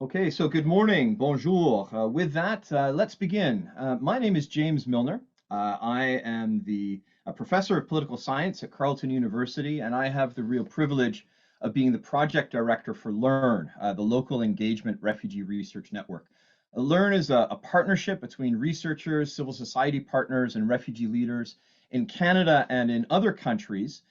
Okay, so good morning, bonjour. With that, let's begin. My name is James Milner. I am the professor of political science at Carleton University, and I have the real privilege of being the project director for LERRN, the Local Engagement Refugee Research Network. LERRN is a partnership between researchers, civil society partners, and refugee leaders in Canada and in other countries,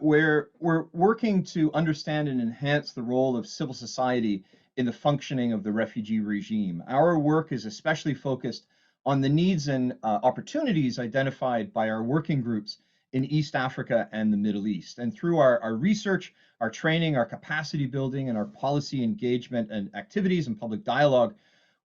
where we're working to understand and enhance the role of civil society in the functioning of the refugee regime. Our work is especially focused on the needs and opportunities identified by our working groups in East Africa and the Middle East. And through our research, our training, our capacity building, and our policy engagement and activities and public dialogue,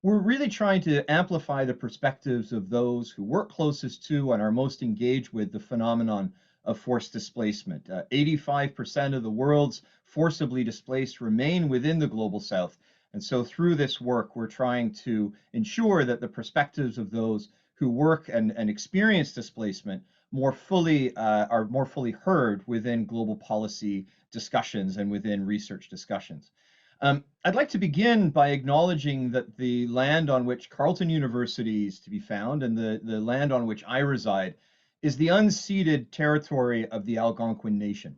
we're really trying to amplify the perspectives of those who work closest to and are most engaged with the phenomenon of forced displacement. 85% of the world's forcibly displaced remain within the global south. And so through this work, we're trying to ensure that the perspectives of those who work and experience displacement are more fully heard within global policy discussions and within research discussions. I'd like to begin by acknowledging that the land on which Carleton University is to be found and the land on which I reside is the unceded territory of the Algonquin Nation.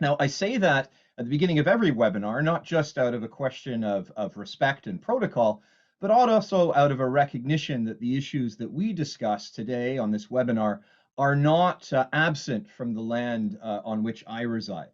Now, I say that at the beginning of every webinar, not just out of a question of respect and protocol, but also out of a recognition that the issues that we discuss today on this webinar are not absent from the land on which I reside.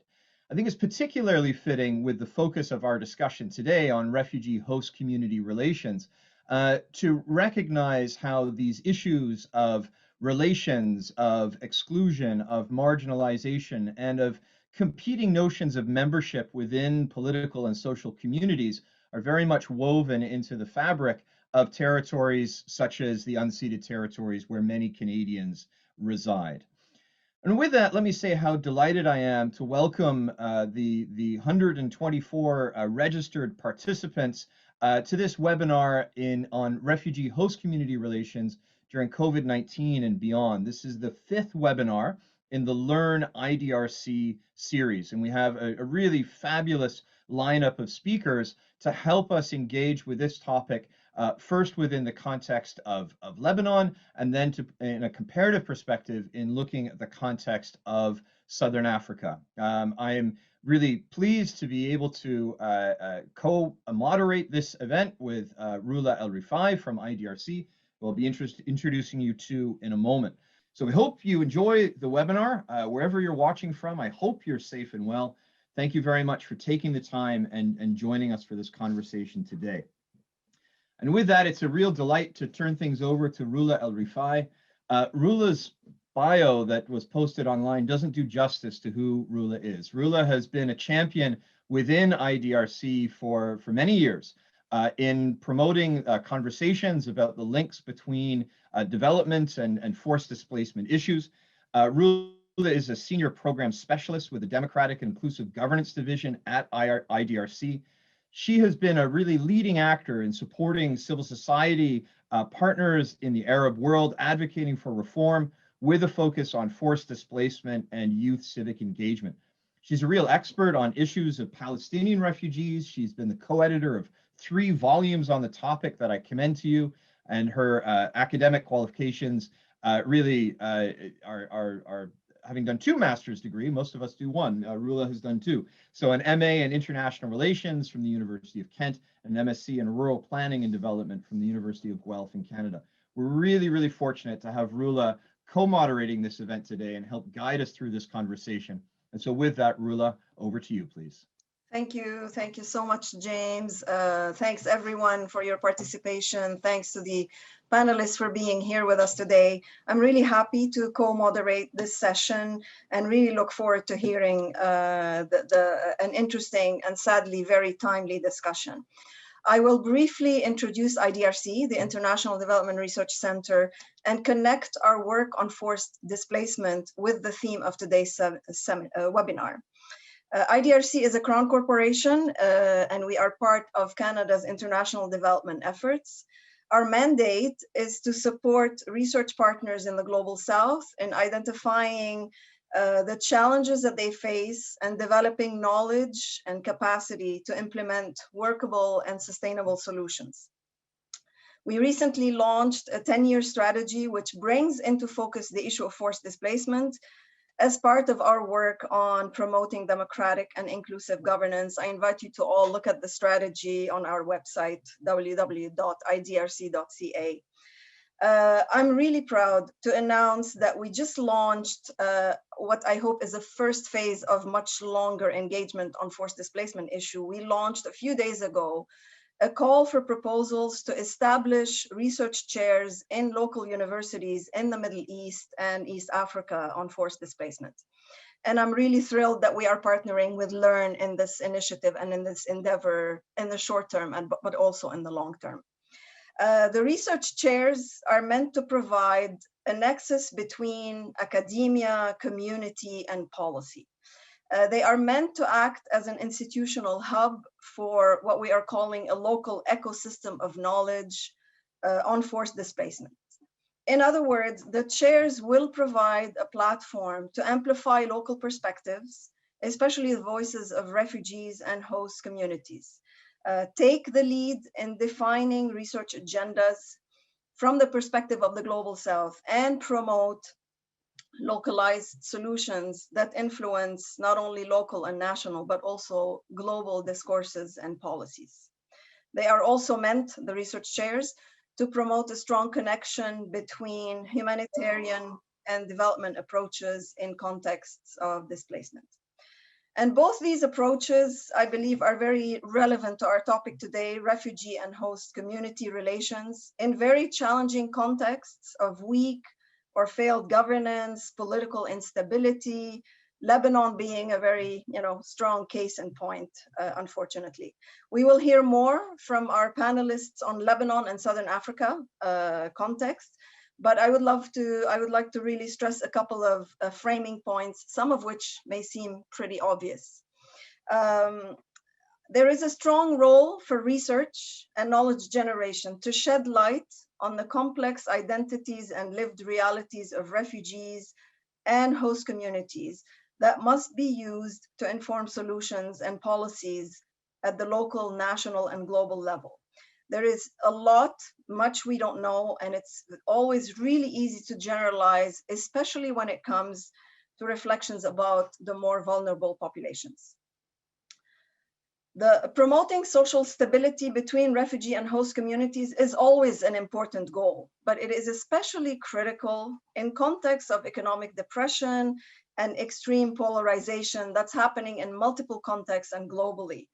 I think it's particularly fitting with the focus of our discussion today on refugee-host community relations to recognize how these issues of relations, of exclusion, of marginalization, and of competing notions of membership within political and social communities are very much woven into the fabric of territories such as the unceded territories where many Canadians reside. And with that, let me say how delighted I am to welcome the 124 registered participants to this webinar on refugee host community relations during COVID-19 and beyond. This is the 5th webinar in the LERRN-IDRC series, and we have a really fabulous lineup of speakers to help us engage with this topic, first within the context of Lebanon, and then in a comparative perspective in looking at the context of Southern Africa. I am really pleased to be able to co-moderate this event with Roula El-Rifai from IDRC, who I'll be introducing you to in a moment. So we hope you enjoy the webinar. Wherever you're watching from, I hope you're safe and well. Thank you very much for taking the time and joining us for this conversation today. And with that, it's a real delight to turn things over to Roula El-Rifai. Roula's bio that was posted online doesn't do justice to who Roula is. Roula has been a champion within IDRC for many years in promoting conversations about the links between development and forced displacement issues. Roula is a senior program specialist with the Democratic and Inclusive Governance Division at IDRC. She has been a really leading actor in supporting civil society partners in the Arab world, advocating for reform with a focus on forced displacement and youth civic engagement. She's a real expert on issues of Palestinian refugees. She's been the co-editor of 3 volumes on the topic that I commend to you, and her academic qualifications really are having done 2 master's degrees. Most of us do 1. Roula has done 2. So an MA in International Relations from the University of Kent, and an MSc in Rural Planning and Development from the University of Guelph in Canada. We're really, really fortunate to have Roula co-moderating this event today and help guide us through this conversation. And so with that, Roula, over to you, please. Thank you so much, James. Thanks everyone for your participation. Thanks to the panelists for being here with us today. I'm really happy to co-moderate this session and really look forward to hearing an interesting and sadly very timely discussion. I will briefly introduce IDRC, the International Development Research Center, and connect our work on forced displacement with the theme of today's webinar. IDRC is a Crown corporation, and we are part of Canada's international development efforts. Our mandate is to support research partners in the Global South in identifying the challenges that they face, and developing knowledge and capacity to implement workable and sustainable solutions. We recently launched a 10-year strategy which brings into focus the issue of forced displacement as part of our work on promoting democratic and inclusive governance. I invite you to all look at the strategy on our website, www.idrc.ca. I'm really proud to announce that we just launched what I hope is a first phase of much longer engagement on forced displacement issue. We launched a few days ago a call for proposals to establish research chairs in local universities in the Middle East and East Africa on forced displacement. And I'm really thrilled that we are partnering with LERRN in this initiative and in this endeavor in the short term, but also in the long term. The research chairs are meant to provide a nexus between academia, community, and policy. They are meant to act as an institutional hub for what we are calling a local ecosystem of knowledge on forced displacement. In other words, the chairs will provide a platform to amplify local perspectives, especially the voices of refugees and host communities. Take the lead in defining research agendas from the perspective of the Global South and promote localized solutions that influence not only local and national, but also global discourses and policies. They are also meant, the research chairs, to promote a strong connection between humanitarian and development approaches in contexts of displacement. And both these approaches, I believe, are very relevant to our topic today, refugee and host community relations in very challenging contexts of weak or failed governance, political instability, Lebanon being a very strong case in point, unfortunately. We will hear more from our panelists on Lebanon and Southern Africa context, but I would like to really stress a couple of framing points, some of which may seem pretty obvious. There is a strong role for research and knowledge generation to shed light on the complex identities and lived realities of refugees and host communities that must be used to inform solutions and policies at the local, national, and global level. There is a lot, much we don't know, and it's always really easy to generalize, especially when it comes to reflections about the more vulnerable populations. Promoting social stability between refugee and host communities is always an important goal, but it is especially critical in context of economic depression and extreme polarization that's happening in multiple contexts and globally.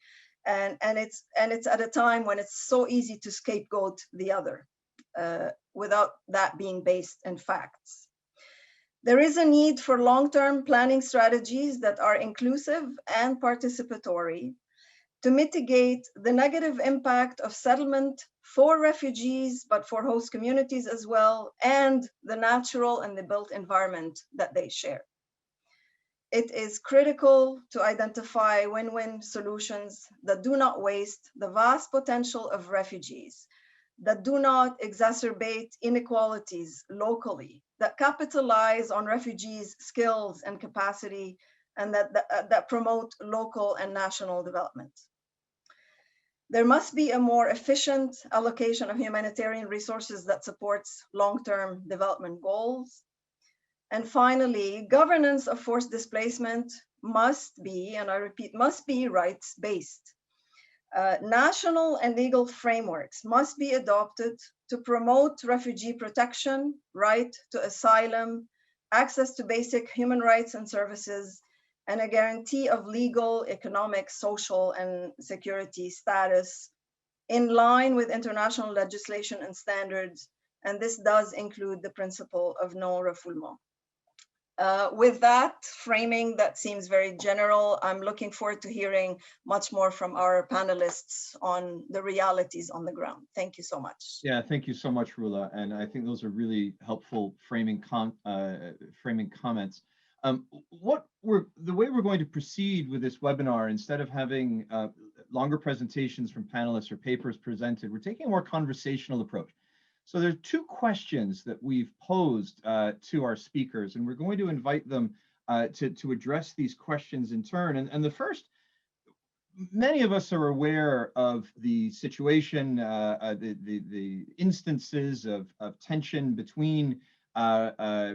And it's at a time when it's so easy to scapegoat the other without that being based in facts. There is a need for long-term planning strategies that are inclusive and participatory to mitigate the negative impact of settlement for refugees, but for host communities as well, and the natural and the built environment that they share. It is critical to identify win-win solutions that do not waste the vast potential of refugees, that do not exacerbate inequalities locally, that capitalize on refugees' skills and capacity, and that promote local and national development. There must be a more efficient allocation of humanitarian resources that supports long-term development goals. And finally, governance of forced displacement must be, and I repeat, must be rights-based. National and legal frameworks must be adopted to promote refugee protection, right to asylum, access to basic human rights and services, and a guarantee of legal, economic, social, and security status in line with international legislation and standards. And this does include the principle of non-refoulement. With that framing that seems very general, I'm looking forward to hearing much more from our panelists on the realities on the ground. Thank you so much. Yeah, thank you so much, Rula. And I think those are really helpful framing comments. The way we're going to proceed with this webinar, instead of having longer presentations from panelists or papers presented, we're taking a more conversational approach. So there are two questions that we've posed to our speakers, and we're going to invite them to address these questions in turn. And the first, many of us are aware of the situation, the instances of tension between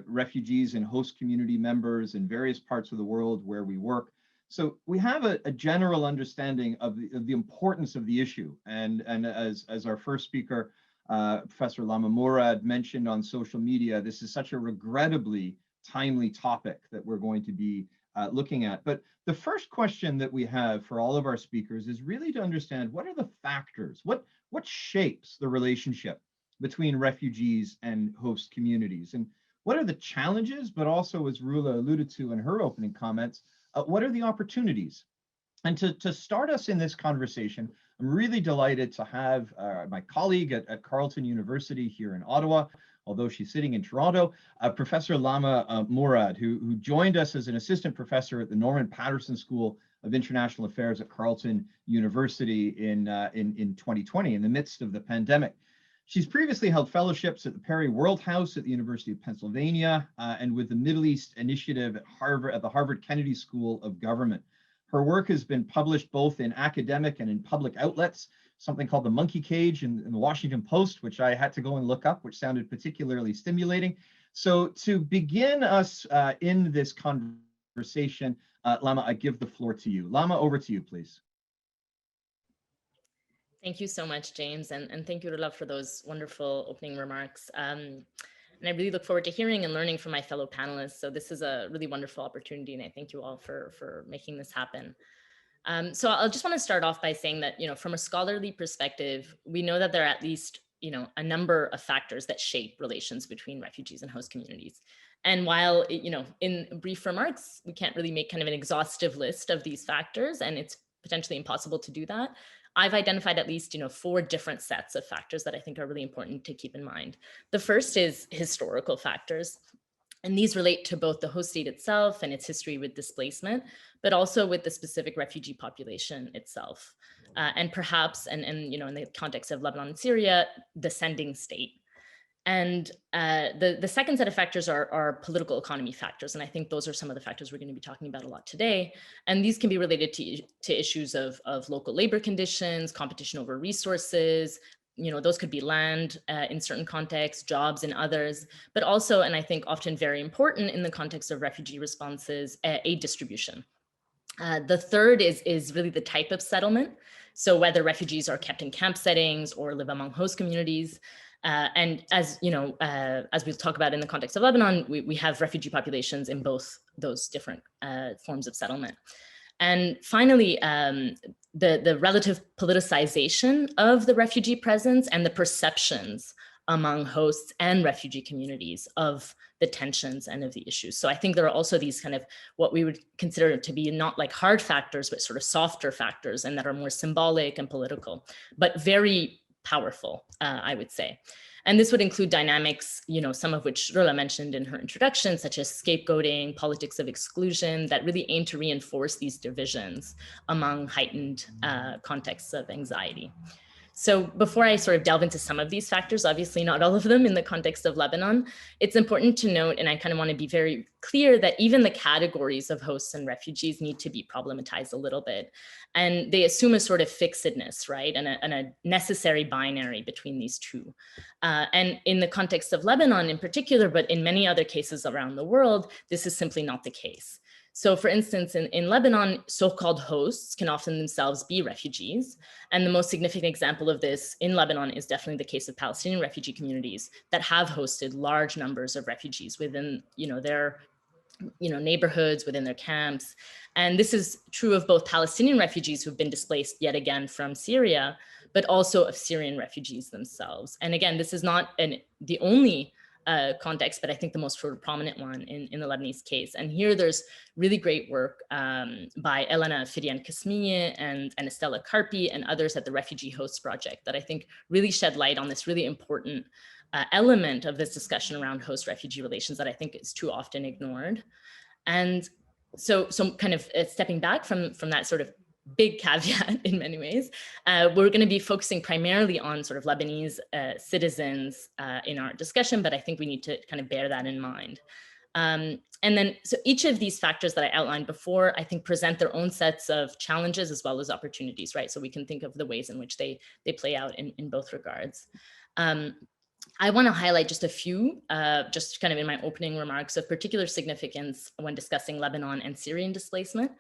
refugees and host community members in various parts of the world where we work. So we have a general understanding of the importance of the issue. And as our first speaker, Professor Lama Morad, mentioned on social media, this is such a regrettably timely topic that we're going to be looking at. But the first question that we have for all of our speakers is really to understand what are the factors, what shapes the relationship between refugees and host communities, and what are the challenges, but also, as Rula alluded to in her opening comments, what are the opportunities? And to start us in this conversation, I'm really delighted to have my colleague at Carleton University here in Ottawa, although she's sitting in Toronto, Professor Lama Morad, who joined us as an assistant professor at the Norman Paterson School of International Affairs at Carleton University in 2020, in the midst of the pandemic. She's previously held fellowships at the Perry World House at the University of Pennsylvania and with the Middle East Initiative at the Harvard Kennedy School of Government. Her work has been published both in academic and in public outlets, something called the Monkey Cage in the Washington Post, which I had to go and look up, which sounded particularly stimulating. So to begin us in this conversation, Lama, I give the floor to you. Lama, over to you, please. Thank you so much, James, and thank you, Rula, for those wonderful opening remarks. And I really look forward to hearing and learning from my fellow panelists. So this is a really wonderful opportunity, and I thank you all for making this happen. So I'll just want to start off by saying that, from a scholarly perspective, we know that there are at least, a number of factors that shape relations between refugees and host communities. And while, in brief remarks, we can't really make kind of an exhaustive list of these factors, and it's potentially impossible to do that, I've identified at least, 4 different sets of factors that I think are really important to keep in mind. The first is historical factors. And these relate to both the host state itself and its history with displacement, but also with the specific refugee population itself. And perhaps, and in the context of Lebanon and Syria, the sending state. And the second set of factors are political economy factors. And I think those are some of the factors we're going to be talking about a lot today. And these can be related to issues of local labor conditions, competition over resources. Those could be land in certain contexts, jobs in others, but also, and I think often very important in the context of refugee responses, aid distribution. The third is really the type of settlement. So whether refugees are kept in camp settings or live among host communities. And as we'll talk about in the context of Lebanon, we have refugee populations in both those different forms of settlement. And finally, the relative politicization of the refugee presence and the perceptions among hosts and refugee communities of the tensions and of the issues. So I think there are also these kind of what we would consider to be not like hard factors, but sort of softer factors, and that are more symbolic and political, but very powerful, I would say. And this would include dynamics, some of which Rula mentioned in her introduction, such as scapegoating, politics of exclusion, that really aim to reinforce these divisions among heightened contexts of anxiety. So before I sort of delve into some of these factors, obviously not all of them in the context of Lebanon, it's important to note, and I kind of want to be very clear, that even the categories of hosts and refugees need to be problematized a little bit. And they assume a sort of fixedness, right? And a necessary binary between these two. And in the context of Lebanon in particular, but in many other cases around the world, this is simply not the case. So for instance, in Lebanon, so-called hosts can often themselves be refugees. And the most significant example of this in Lebanon is definitely the case of Palestinian refugee communities that have hosted large numbers of refugees within their neighborhoods, within their camps. And this is true of both Palestinian refugees who've been displaced yet again from Syria, but also of Syrian refugees themselves. And again, this is not the only context, but I think the most sort of prominent one in the Lebanese case. And here there's really great work by Elena Firian-Kasmiye and Estella Carpi and others at the Refugee-Host Project that I think really shed light on this really important element of this discussion around host-refugee relations that I think is too often ignored. And so kind of stepping back from that sort of big caveat in many ways, we're going to be focusing primarily on sort of Lebanese citizens in our discussion, but I think we need to kind of bear that in mind. And then, so each of these factors that I outlined before, I think present their own sets of challenges as well as opportunities, right? So we can think of the ways in which they play out in both regards. I want to highlight just a few, just kind of in my opening remarks, of particular significance when discussing Lebanon and Syrian displacement.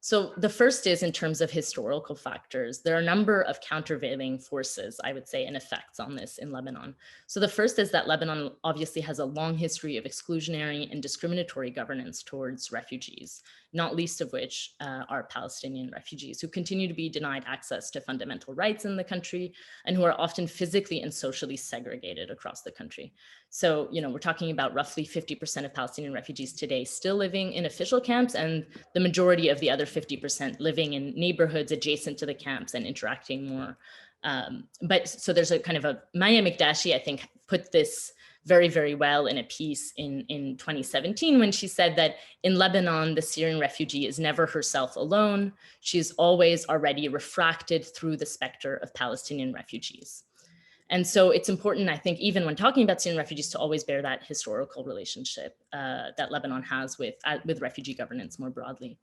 So the first is in terms of historical factors. There are a number of countervailing forces, I would say, and effects on this in Lebanon. So the first is that Lebanon obviously has a long history of exclusionary and discriminatory governance towards refugees, not least of which are Palestinian refugees who continue to be denied access to fundamental rights in the country and who are often physically and socially segregated across the country. So, we're talking about roughly 50% of Palestinian refugees today still living in official camps, and the majority of the other 50% living in neighborhoods adjacent to the camps and interacting more. But so there's a kind of a, Maya Mikdashi, I think, put this very, very well in a piece in 2017 when she said that in Lebanon, the Syrian refugee is never herself alone. She's always already refracted through the specter of Palestinian refugees. And so it's important, I think, even when talking about Syrian refugees, to always bear that historical relationship that Lebanon has with refugee governance more broadly.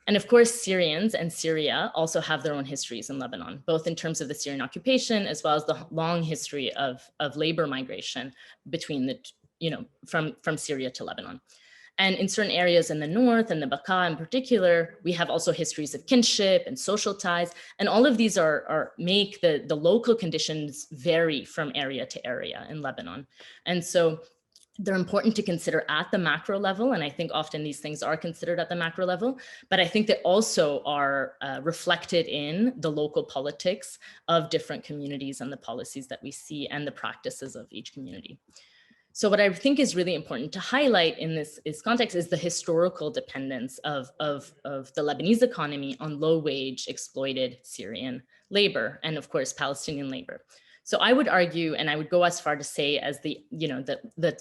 And of course, Syrians and Syria also have their own histories in Lebanon, both in terms of the Syrian occupation, as well as the long history of labor migration between from Syria to Lebanon. And in certain areas in the north and the Bekaa in particular, we have also histories of kinship and social ties. And all of these make the local conditions vary from area to area in Lebanon. And so they're important to consider at the macro level. And I think often these things are considered at the macro level, but I think they also are reflected in the local politics of different communities and the policies that we see and the practices of each community. So what I think is really important to highlight in this context is the historical dependence of the Lebanese economy on low-wage exploited Syrian labor and, of course, Palestinian labor. So I would argue, and I would go as far to say as the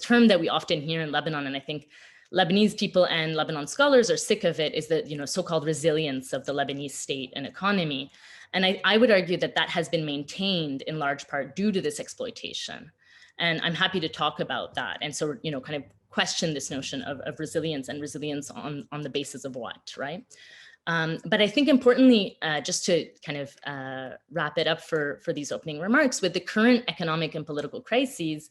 term that we often hear in Lebanon, and I think Lebanese people and Lebanon scholars are sick of it, is the so-called resilience of the Lebanese state and economy. And I would argue that that has been maintained in large part due to this exploitation. And I'm happy to talk about that. And so, kind of question this notion of resilience and resilience on the basis of what, right? But I think importantly, just to kind of wrap it up for these opening remarks, with the current economic and political crises,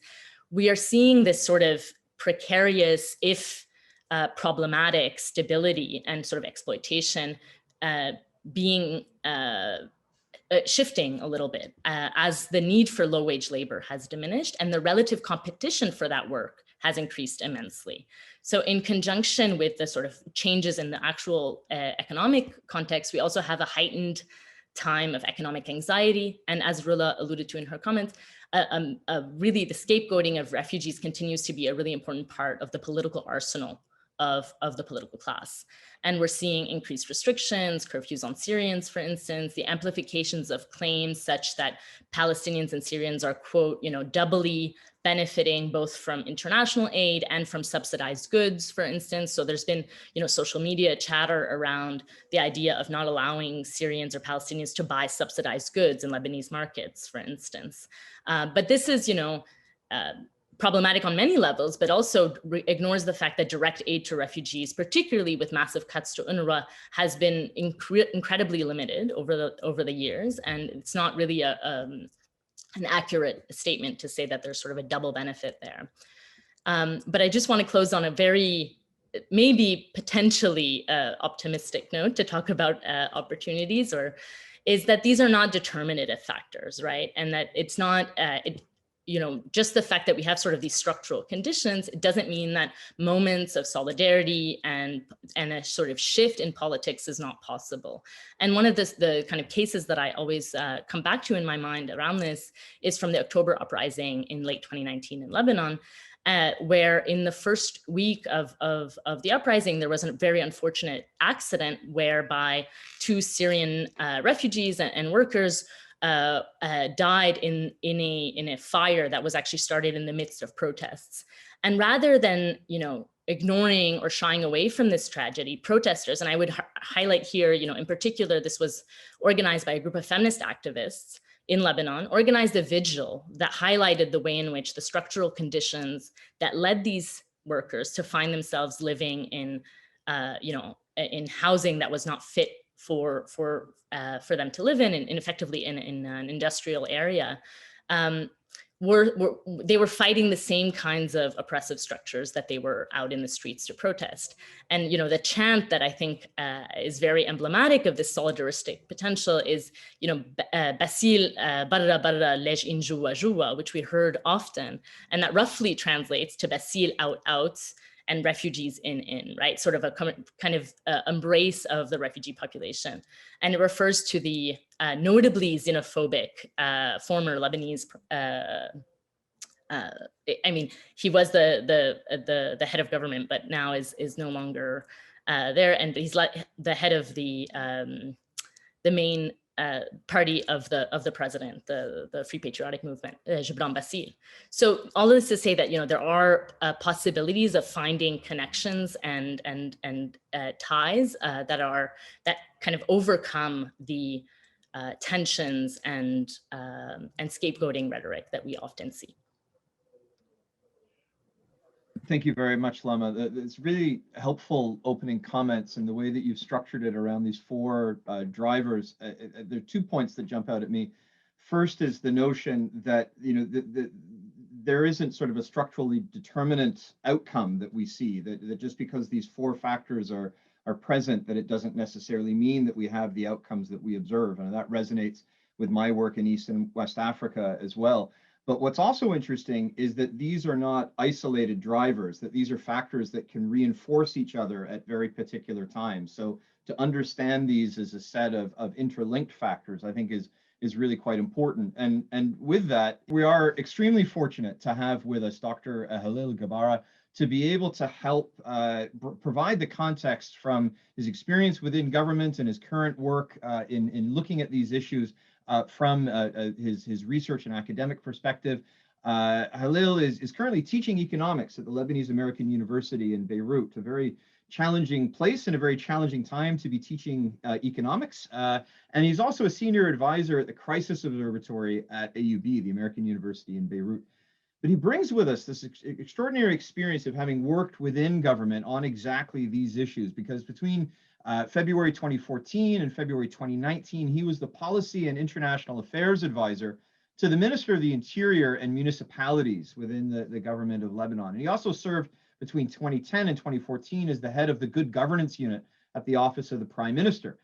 we are seeing this sort of precarious, if problematic, stability and sort of exploitation being shifting a little bit as the need for low-wage labor has diminished and the relative competition for that work has increased immensely. So in conjunction with the sort of changes in the actual economic context, we also have a heightened time of economic anxiety. And as Rula alluded to in her comments, really the scapegoating of refugees continues to be a really important part of the political arsenal of the political class. And we're seeing increased restrictions, curfews on Syrians, for instance, the amplifications of claims such that Palestinians and Syrians are, quote, doubly benefiting both from international aid and from subsidized goods, for instance. So there's been, social media chatter around the idea of not allowing Syrians or Palestinians to buy subsidized goods in Lebanese markets, for instance. But this is, problematic on many levels, but also ignores the fact that direct aid to refugees, particularly with massive cuts to UNRWA, has been incredibly limited over the years. And it's not really an accurate statement to say that there's sort of a double benefit there. But I just want to close on a very, maybe potentially optimistic note to talk about opportunities, is that these are not determinative factors, right? And that it's not, just the fact that we have sort of these structural conditions, it doesn't mean that moments of solidarity and a sort of shift in politics is not possible. And one of the kind of cases that I always come back to in my mind around this is from the October uprising in late 2019 in Lebanon, where in the first week of the uprising, there was a very unfortunate accident whereby 2 Syrian refugees and workers died in a fire that was actually started in the midst of protests. And rather than, ignoring or shying away from this tragedy, protesters, and I would highlight here, in particular, this was organized by a group of feminist activists in Lebanon, organized a vigil that highlighted the way in which the structural conditions that led these workers to find themselves living in, in housing that was not fit for them to live in, and effectively in an industrial area. They were fighting the same kinds of oppressive structures that they were out in the streets to protest. And the chant that I think is very emblematic of this solidaristic potential is, Basil barra barra lej in jua jua, which we heard often, and that roughly translates to Basil out and refugees in, right? Sort of a kind of embrace of the refugee population. And it refers to the notably xenophobic former Lebanese, he was the head of government, but now is no longer there. And he's like the head of the main party of the president, the Free Patriotic Movement, Gibran Bassil. So all of this to say that there are possibilities of finding connections and ties that kind of overcome the tensions and scapegoating rhetoric that we often see. Thank you very much, Lama. It's really helpful opening comments, and the way that you've structured it around these four drivers. There are 2 points that jump out at me. First is the notion that there isn't sort of a structurally determinant outcome that we see, that just because these 4 factors are present, that it doesn't necessarily mean that we have the outcomes that we observe. And that resonates with my work in East and West Africa as well. But what's also interesting is that these are not isolated drivers, that these are factors that can reinforce each other at very particular times. So to understand these as a set of interlinked factors, I think is really quite important. And with that, we are extremely fortunate to have with us Dr. Halil Gabara to be able to help provide the context from his experience within government and his current work in looking at these issues from his research and academic perspective. Halil is currently teaching economics at the Lebanese American University in Beirut, a very challenging place and a very challenging time to be teaching economics. And he's also a senior advisor at the Crisis Observatory at AUB, the American University in Beirut. But he brings with us this extraordinary experience of having worked within government on exactly these issues, because between February 2014 and February 2019, he was the Policy and International Affairs Advisor to the Minister of the Interior and Municipalities within the government of Lebanon. And he also served between 2010 and 2014 as the head of the Good Governance Unit at the Office of the Prime Minister.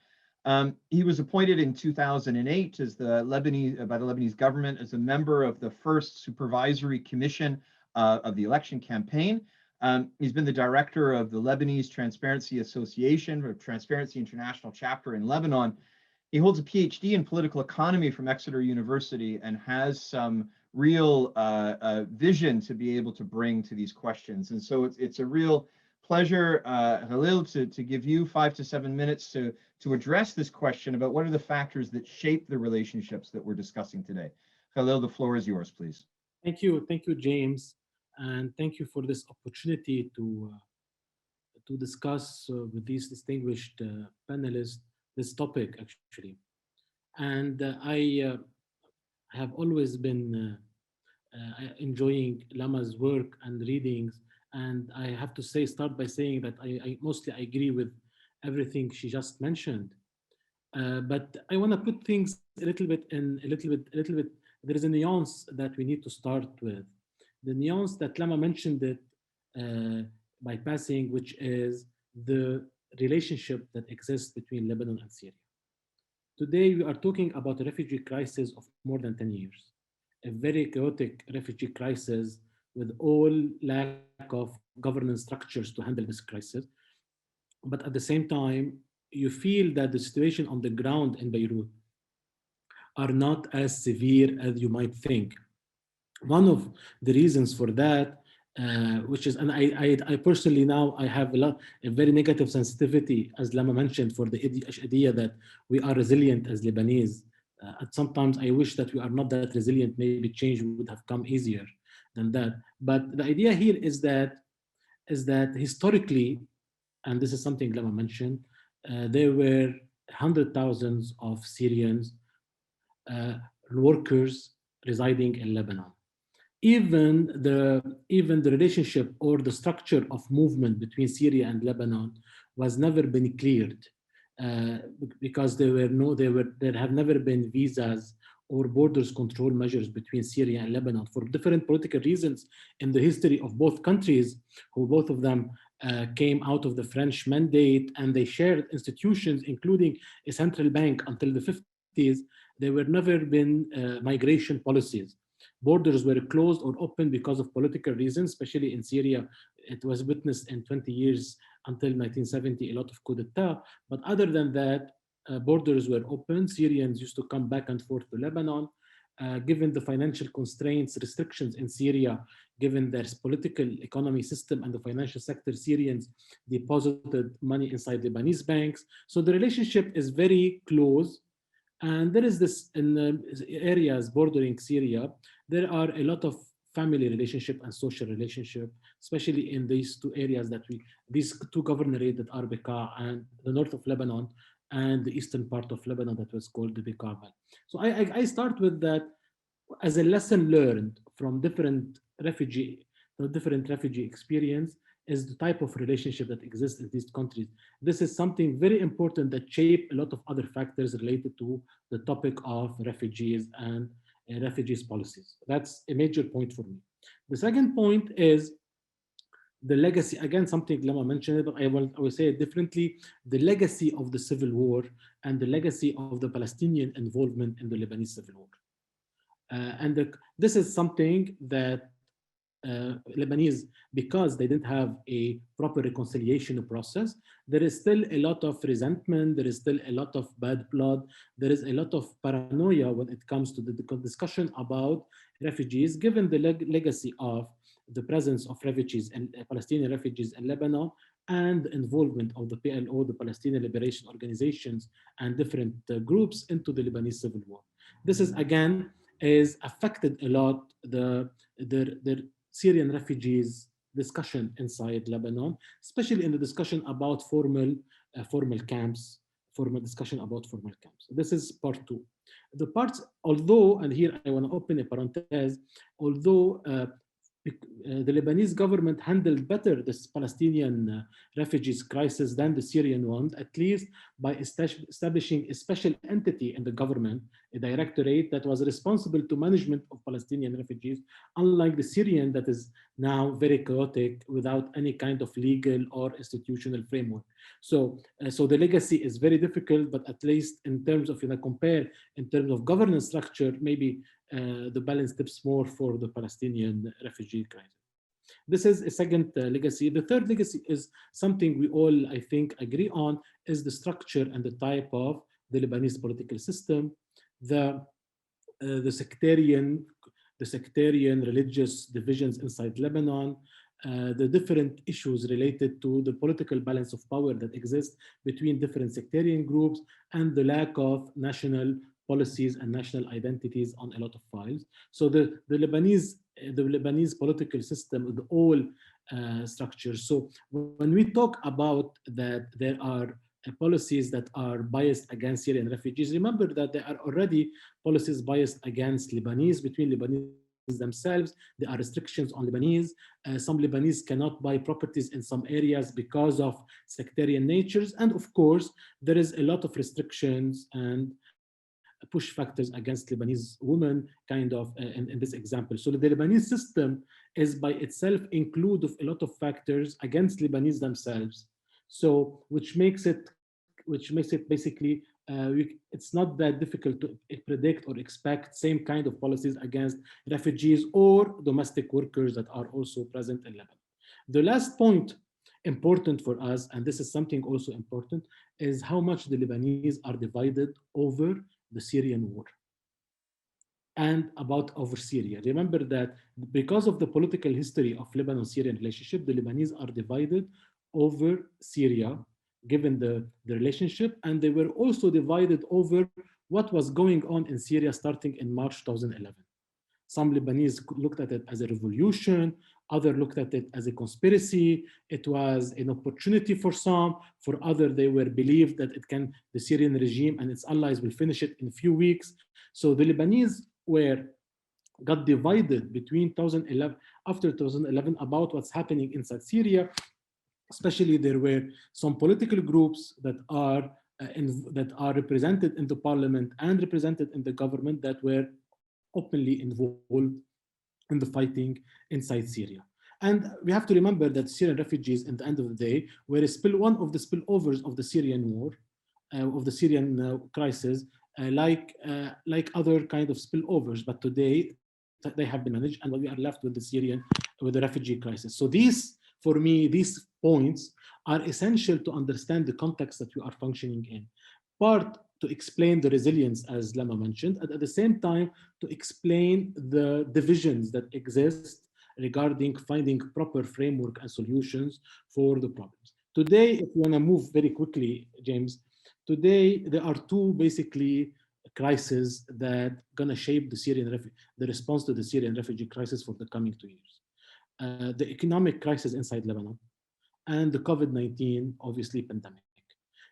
He was appointed in 2008 as by the Lebanese government as a member of the first supervisory commission of the election campaign. He's been the director of the Lebanese Transparency Association, or Transparency International chapter in Lebanon. He holds a PhD in political economy from Exeter University and has some real vision to be able to bring to these questions. And so it's a real pleasure, Halil, to give you 5 to 7 minutes to address this question about what are the factors that shape the relationships that we're discussing today. Halil, the floor is yours, please. Thank you, James, and thank you for this opportunity to discuss with these distinguished panelists this topic, actually. And I have always been enjoying Lama's work and readings, and I have to start by saying that I mostly agree with everything she just mentioned. But I want to put things a little bit. There is a nuance that we need to start with. The nuance that Lama mentioned it by passing, which is the relationship that exists between Lebanon and Syria. Today, we are talking about a refugee crisis of more than 10 years, a very chaotic refugee crisis with all lack of governance structures to handle this crisis. But at the same time, you feel that the situation on the ground in Beirut are not as severe as you might think. One of the reasons for that, which is, and I personally now I have a very negative sensitivity, as Lama mentioned, for the idea that we are resilient as Lebanese. Sometimes I wish that we are not that resilient. Maybe change would have come easier than that. But the idea here is that historically, and this is something Lama mentioned, there were hundreds of thousands of Syrians workers residing in Lebanon. even the relationship or the structure of movement between Syria and Lebanon was never been cleared, because there have never been visas or borders control measures between Syria and Lebanon for different political reasons in the history of both countries, who both of them came out of the French mandate, and they shared institutions, including a central bank until the 50s. There were never been migration policies. Borders were closed or open because of political reasons, especially in Syria. It was witnessed in 20 years until 1970, a lot of coup d'etat. But other than that, borders were open. Syrians used to come back and forth to Lebanon. Given the financial constraints, restrictions in Syria, given their political economy system and the financial sector, Syrians deposited money inside Lebanese banks. So the relationship is very close. And there is this, in areas bordering Syria, there are a lot of family relationship and social relationship, especially in these two areas these two governorates that are Bekaa, and the north of Lebanon and the eastern part of Lebanon that was called the Bekaa Valley. So I start with that as a lesson learned from different refugee experience, is the type of relationship that exists in these countries. This is something very important that shape a lot of other factors related to the topic of refugees and refugees policies. That's a major point for me. The second point is the legacy, again, something Lama mentioned, but I will say it differently, the legacy of the civil war and the legacy of the Palestinian involvement in the Lebanese civil war. This is something that Lebanese, because they didn't have a proper reconciliation process, there is still a lot of resentment, there is still a lot of bad blood, there is a lot of paranoia when it comes to the discussion about refugees, given the legacy of the presence of refugees and Palestinian refugees in Lebanon, and the involvement of the PLO, the Palestinian Liberation Organizations, and different groups into the Lebanese civil war. This is, again, is affected a lot the Syrian refugees discussion inside Lebanon, especially in the discussion about formal camps, discussion about formal camps. This is part two. The parts, although, and here I want to open a parenthesis, although the Lebanese government handled better this Palestinian refugees crisis than the Syrian one, at least by establishing a special entity in the government, a directorate that was responsible to management of Palestinian refugees, unlike the Syrian that is now very chaotic without any kind of legal or institutional framework. So the legacy is very difficult, but at least in terms of, compare in terms of governance structure, maybe the balance tips more for the Palestinian refugee crisis. This is a second legacy. The third legacy is something we all, I think, agree on, is the structure and the type of the Lebanese political system, the sectarian religious divisions inside Lebanon, the different issues related to the political balance of power that exists between different sectarian groups, and the lack of national policies and national identities on a lot of files. So the Lebanese political system, the whole structures. So when we talk about that there are policies that are biased against Syrian refugees, remember that there are already policies biased against Lebanese, between Lebanese themselves. There are restrictions on Lebanese. Some Lebanese cannot buy properties in some areas because of sectarian natures. And of course, there is a lot of restrictions and push factors against Lebanese women, kind of in this example. So the Lebanese system is by itself include of a lot of factors against Lebanese themselves. So which makes it basically it's not that difficult to predict or expect same kind of policies against refugees or domestic workers that are also present in Lebanon. The last point important for us, and this is something also important, is how much the Lebanese are divided over the Syrian war and over Syria. Remember that because of the political history of Lebanon-Syrian relationship, the Lebanese are divided over Syria, given the relationship, and they were also divided over what was going on in Syria starting in March 2011. Some Lebanese looked at it as a revolution, others looked at it as a conspiracy. It was an opportunity for some. For others, they were believed that the Syrian regime and its allies will finish it in a few weeks. So the Lebanese were got divided between 2011, after 2011, about what's happening inside Syria. Especially there were some political groups that are represented in the parliament and represented in the government that were openly involved in the fighting inside Syria. And we have to remember that Syrian refugees, at the end of the day, were one of the spillovers of the Syrian war, of the Syrian crisis, like other kind of spillovers. But today, they have been managed, and we are left with the refugee crisis. So for me, these points are essential to understand the context that we are functioning in. Part to explain the resilience, as Lama mentioned, and at the same time to explain the divisions that exist regarding finding proper framework and solutions for the problems. Today, if you want to move very quickly, James, today there are two basically crises that gonna shape the response to the Syrian refugee crisis for the coming 2 years. The economic crisis inside Lebanon and the COVID-19, obviously, pandemic.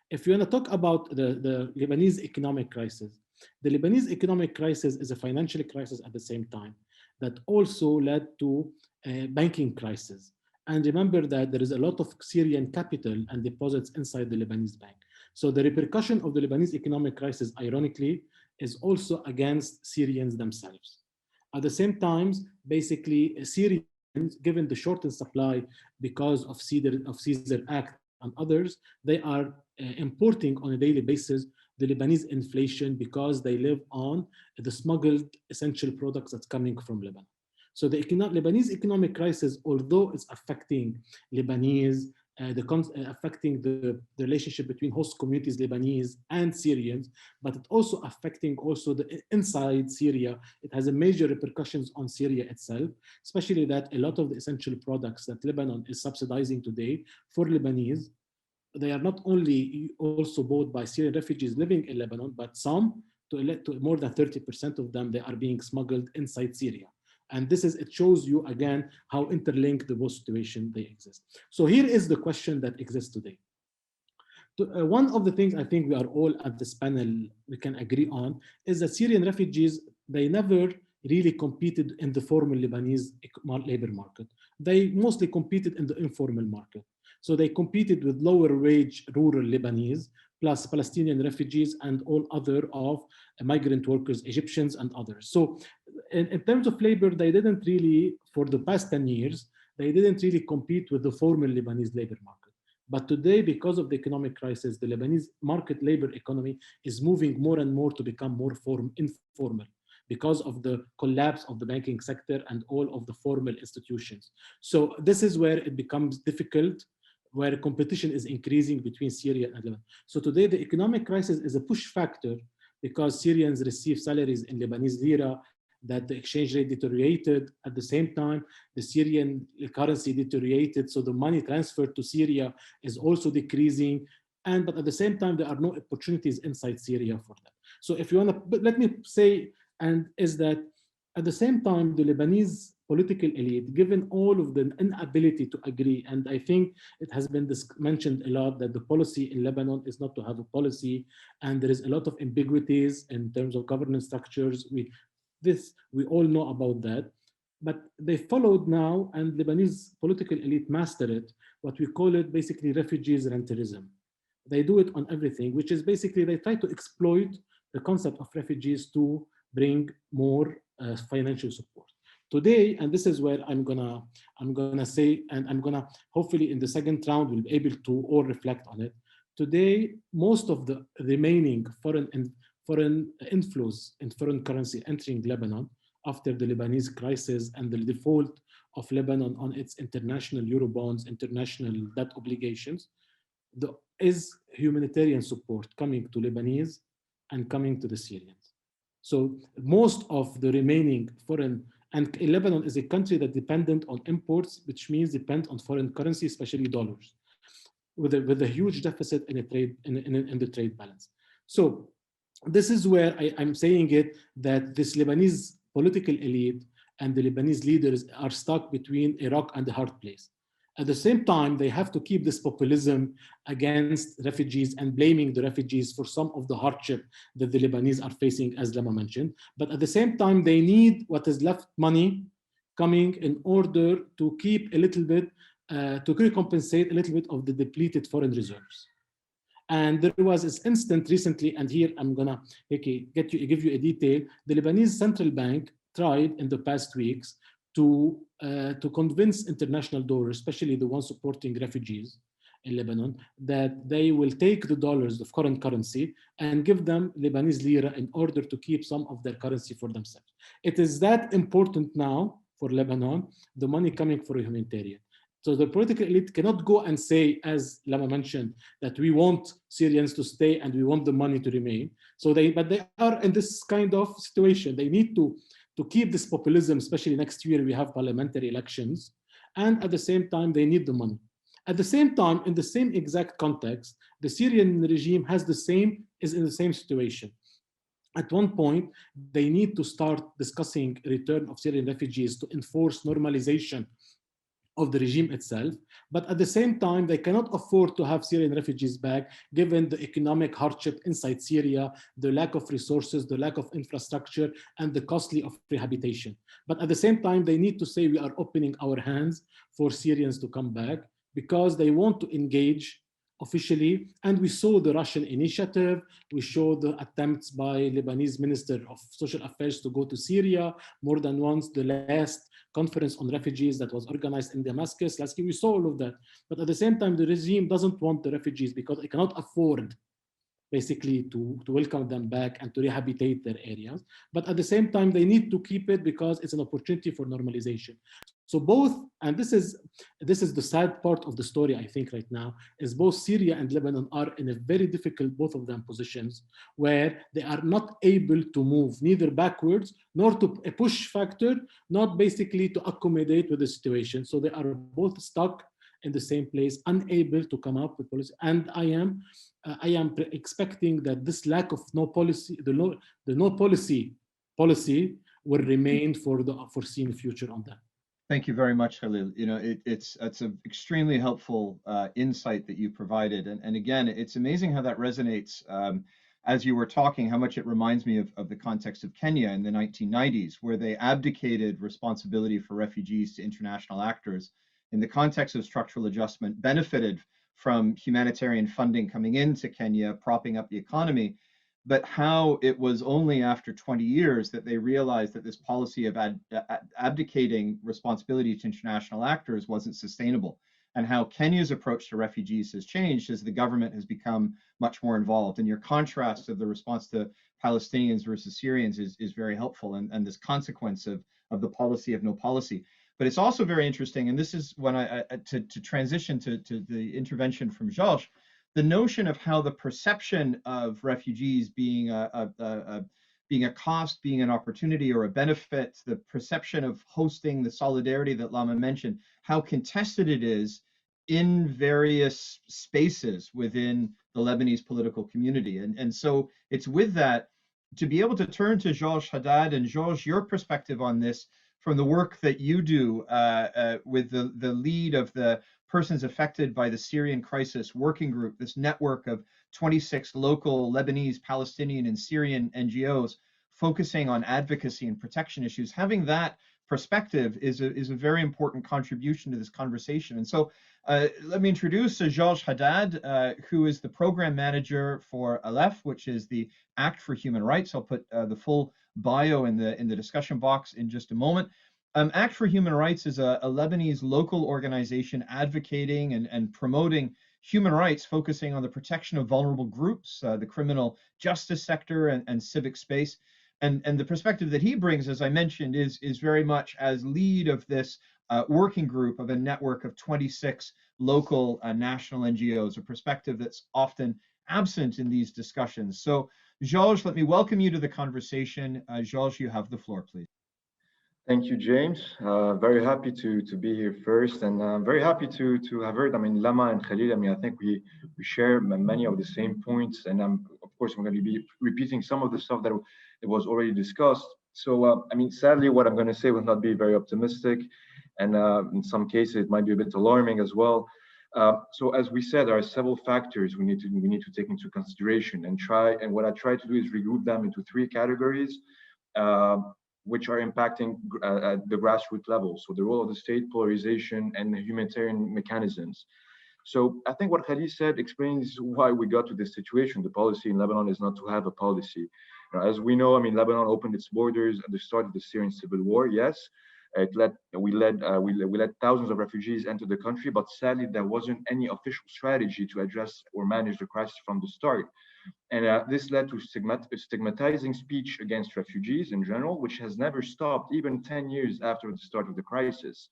If you want to talk about the Lebanese economic crisis, the Lebanese economic crisis is a financial crisis at the same time that also led to a banking crisis. And remember that there is a lot of Syrian capital and deposits inside the Lebanese bank. So the repercussion of the Lebanese economic crisis, ironically, is also against Syrians themselves. At the same time, basically, Syrians, given the shortened supply because of Caesar Act and others, they are importing on a daily basis the Lebanese inflation because they live on the smuggled essential products that's coming from Lebanon. So the Lebanese economic crisis, although it's affecting Lebanese, affecting the relationship between host communities, Lebanese and Syrians, but it also affecting the inside Syria. It has a major repercussions on Syria itself, especially that a lot of the essential products that Lebanon is subsidizing today for Lebanese, they are not only also bought by Syrian refugees living in Lebanon, but some, to more than 30% of them, they are being smuggled inside Syria. And it shows you again how interlinked the both situations they exist. So here is the question that exists today. One of the things I think we are all at this panel, we can agree on, is that Syrian refugees, they never really competed in the formal Lebanese labor market. They mostly competed in the informal market. So they competed with lower wage rural Lebanese, plus Palestinian refugees and all other of migrant workers, Egyptians and others. So in terms of labor, they didn't really, for the past 10 years, they didn't really compete with the formal Lebanese labor market. But today, because of the economic crisis, the Lebanese market labor economy is moving more and more to become more informal because of the collapse of the banking sector and all of the formal institutions. So this is where it becomes difficult, where competition is increasing between Syria and Lebanon. So today, the economic crisis is a push factor because Syrians receive salaries in Lebanese lira, that the exchange rate deteriorated. At the same time, the Syrian currency deteriorated, so the money transferred to Syria is also decreasing. But at the same time, there are no opportunities inside Syria for that. So if you want to, let me say, is that at the same time, the Lebanese political elite, given all of the inability to agree, and I think it has been mentioned a lot that the policy in Lebanon is not to have a policy, and there is a lot of ambiguities in terms of governance structures. We all know about that, but they followed now, and Lebanese political elite mastered it, what we call it basically refugees rentierism. They do it on everything, which is basically they try to exploit the concept of refugees to bring more financial support. Today, and this is where I'm gonna say, and I'm gonna hopefully in the second round we'll be able to all reflect on it. Today, most of the remaining foreign inflows in foreign currency entering Lebanon after the Lebanese crisis and the default of Lebanon on its international Eurobonds, international debt obligations, is humanitarian support coming to Lebanese and coming to the Syrians. So most of the remaining foreign, and Lebanon is a country that dependent on imports, which means depend on foreign currency, especially dollars, with a huge deficit in the trade balance. So this is where I'm saying it, that this Lebanese political elite and the Lebanese leaders are stuck between a rock and a hard place. At the same time, they have to keep this populism against refugees and blaming the refugees for some of the hardship that the Lebanese are facing, as Lama mentioned. But at the same time, they need what is left money coming in order to keep a little bit, to recompensate a little bit of the depleted foreign reserves. And there was this instance recently, and here I'm gonna give you a detail. The Lebanese central bank tried in the past weeks to convince international donors, especially the ones supporting refugees in Lebanon, that they will take the dollars of foreign currency and give them Lebanese lira in order to keep some of their currency for themselves. It is that important now for Lebanon, the money coming for a humanitarian. So the political elite cannot go and say, as Lama mentioned, that we want Syrians to stay and we want the money to remain. So but they are in this kind of situation. They need to keep this populism, especially next year we have parliamentary elections, and at the same time they need the money. At the same time, in the same exact context, the Syrian regime is in the same situation. At one point, they need to start discussing return of Syrian refugees to enforce normalization of the regime itself, but at the same time, they cannot afford to have Syrian refugees back, given the economic hardship inside Syria, the lack of resources, the lack of infrastructure, and the costly of rehabilitation. But at the same time, they need to say we are opening our hands for Syrians to come back because they want to engage officially. And we saw the Russian initiative, we saw the attempts by Lebanese Minister of Social Affairs to go to Syria more than once, the last conference on refugees that was organized in Damascus last year, we saw all of that. But at the same time, the regime doesn't want the refugees because it cannot afford basically to welcome them back and to rehabilitate their areas. But at the same time, they need to keep it because it's an opportunity for normalization. So both, and this is the sad part of the story, I think right now, is both Syria and Lebanon are in a very difficult, both of them, positions where they are not able to move neither backwards nor to a push factor, not basically to accommodate with the situation. So they are both stuck in the same place, unable to come up with policy. And I am expecting that this lack of no policy, the no policy will remain for the foreseen future on that. Thank you very much, Khalil. You know, it's an extremely helpful insight that you provided. And again, it's amazing how that resonates as you were talking, how much it reminds me of the context of Kenya in the 1990s, where they abdicated responsibility for refugees to international actors in the context of structural adjustment, benefited from humanitarian funding coming into Kenya, propping up the economy. But how it was only after 20 years that they realized that this policy of abdicating responsibility to international actors wasn't sustainable, and how Kenya's approach to refugees has changed as the government has become much more involved. And your contrast of the response to Palestinians versus Syrians is very helpful, and this consequence of the policy of no policy. But it's also very interesting, and this is when to transition to the intervention from Georges, the notion of how the perception of refugees being a cost, being an opportunity or a benefit, the perception of hosting, the solidarity that Lama mentioned, how contested it is in various spaces within the Lebanese political community. And so it's with that, to be able to turn to Georges Haddad, and Georges, your perspective on this from the work that you do with the lead of the persons affected by the Syrian crisis working group, this network of 26 local Lebanese, Palestinian, and Syrian NGOs focusing on advocacy and protection issues. Having that perspective is a very important contribution to this conversation. And so let me introduce Georges Haddad, who is the program manager for Aleph, which is the Act for Human Rights. I'll put the full bio in the discussion box in just a moment. Act for Human Rights is a Lebanese local organization advocating and promoting human rights, focusing on the protection of vulnerable groups, the criminal justice sector and civic space. And the perspective that he brings, as I mentioned, is very much as lead of this working group of a network of 26 local national NGOs, a perspective that's often absent in these discussions. So Georges, let me welcome you to the conversation. Georges, you have the floor, please. Thank you, James. Very happy to be here first, and very happy to have heard. I mean, Lama and Khalil. I mean, I think we share many of the same points, and of course, I'm going to be repeating some of the stuff that it was already discussed. So, I mean, sadly, what I'm going to say will not be very optimistic, And in some cases, it might be a bit alarming as well. So as we said, there are several factors we need to take into consideration and what I try to do is regroup them into three categories, which are impacting at the grassroots level. So the role of the state, polarization, and the humanitarian mechanisms. So I think what Khalid said explains why we got to this situation. The policy in Lebanon is not to have a policy. As we know, I mean, Lebanon opened its borders at the start of the Syrian civil war. Yes, we let thousands of refugees enter the country, but sadly, there wasn't any official strategy to address or manage the crisis from the start. And this led to stigmatizing speech against refugees in general, which has never stopped, even 10 years after the start of the crisis.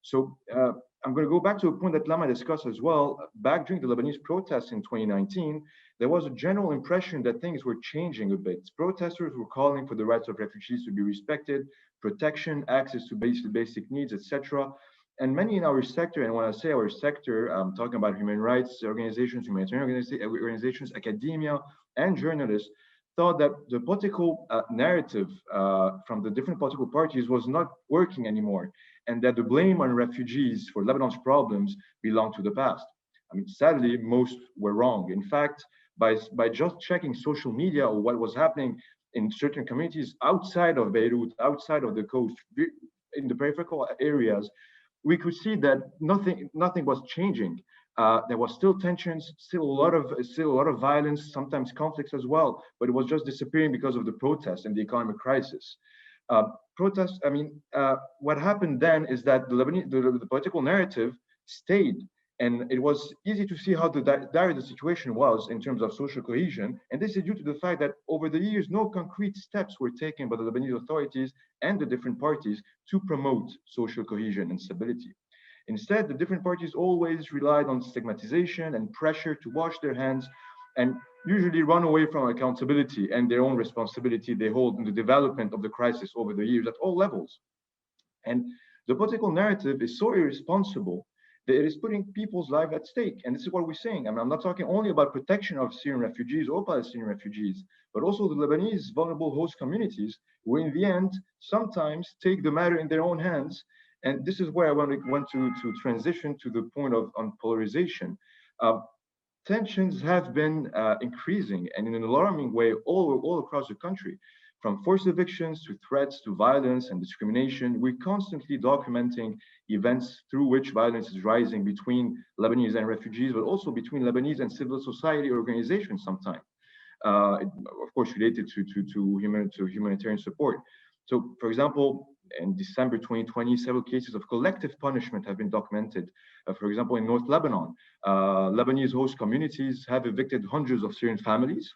So I'm going to go back to a point that Lama discussed as well. Back during the Lebanese protests in 2019, there was a general impression that things were changing a bit. Protesters were calling for the rights of refugees to be respected, protection, access to basic needs, etc. And many in our sector, and when I say our sector, I'm talking about human rights organizations, humanitarian organizations, academia, and journalists, thought that the political narrative from the different political parties was not working anymore, and that the blame on refugees for Lebanon's problems belonged to the past. I mean, sadly, most were wrong. In fact, by just checking social media or what was happening in certain communities outside of Beirut, outside of the coast, in the peripheral areas, we could see that nothing was changing. There was still tensions, still a lot of violence, sometimes conflicts as well, but it was just disappearing because of the protests and the economic crisis. Protests, I mean, what happened then is that the political narrative stayed, and it was easy to see how dire the situation was in terms of social cohesion. And this is due to the fact that over the years, no concrete steps were taken by the Lebanese authorities and the different parties to promote social cohesion and stability. Instead, the different parties always relied on stigmatization and pressure to wash their hands and usually run away from accountability and their own responsibility they hold in the development of the crisis over the years at all levels. And the political narrative is so irresponsible that it is putting people's lives at stake. And this is what we're saying. I mean, I'm not talking only about protection of Syrian refugees or Palestinian refugees, but also the Lebanese vulnerable host communities, who in the end sometimes take the matter in their own hands. And this is where I want to transition to the point on polarization. Tensions have been increasing, and in an alarming way all across the country. From forced evictions to threats to violence and discrimination, we're constantly documenting events through which violence is rising between Lebanese and refugees, but also between Lebanese and civil society organizations sometimes, of course, related to humanitarian support. So, for example, in December 2020, several cases of collective punishment have been documented. For example, in North Lebanon, Lebanese host communities have evicted hundreds of Syrian families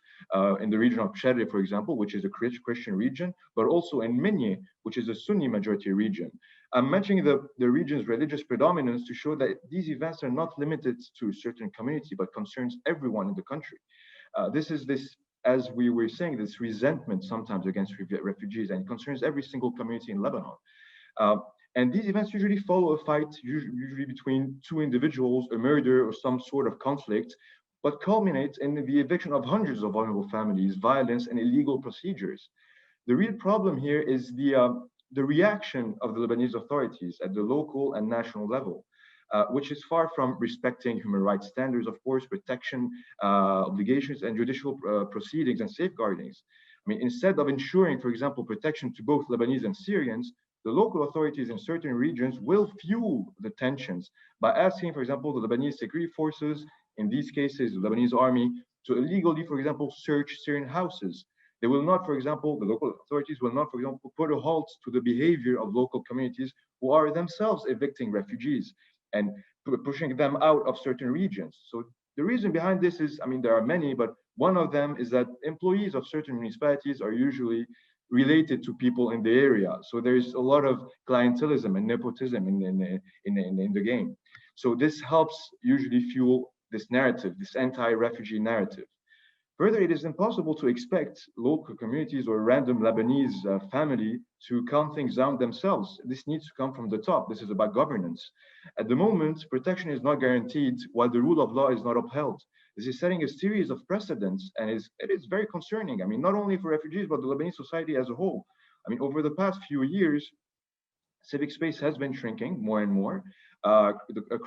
in the region of Sherri, for example, which is a Christian region, but also in Minya, which is a Sunni majority region. I'm mentioning the region's religious predominance to show that these events are not limited to a certain community, but concerns everyone in the country. As we were saying, this resentment sometimes against refugees, and it concerns every single community in Lebanon. And these events usually follow a fight, usually between two individuals, a murder or some sort of conflict, but culminate in the eviction of hundreds of vulnerable families, violence, and illegal procedures. The real problem here is the reaction of the Lebanese authorities at the local and national level. Which is far from respecting human rights standards, of course, protection obligations, and judicial proceedings and safeguardings. I mean, instead of ensuring, for example, protection to both Lebanese and Syrians, the local authorities in certain regions will fuel the tensions by asking, for example, the Lebanese security forces, in these cases, the Lebanese army, to illegally, for example, search Syrian houses. They will not, for example, the local authorities will not, for example, put a halt to the behavior of local communities who are themselves evicting refugees and pushing them out of certain regions. So the reason behind this is, I mean, there are many, but one of them is that employees of certain municipalities are usually related to people in the area. So there's a lot of clientelism and nepotism in the game. So this helps usually fuel this narrative, this anti-refugee narrative. Further, it is impossible to expect local communities or random Lebanese family to calm things down themselves. This needs to come from the top. This is about governance. At the moment, protection is not guaranteed while the rule of law is not upheld. This is setting a series of precedents, and it is very concerning. I mean, not only for refugees, but the Lebanese society as a whole. I mean, over the past few years, civic space has been shrinking more and more. A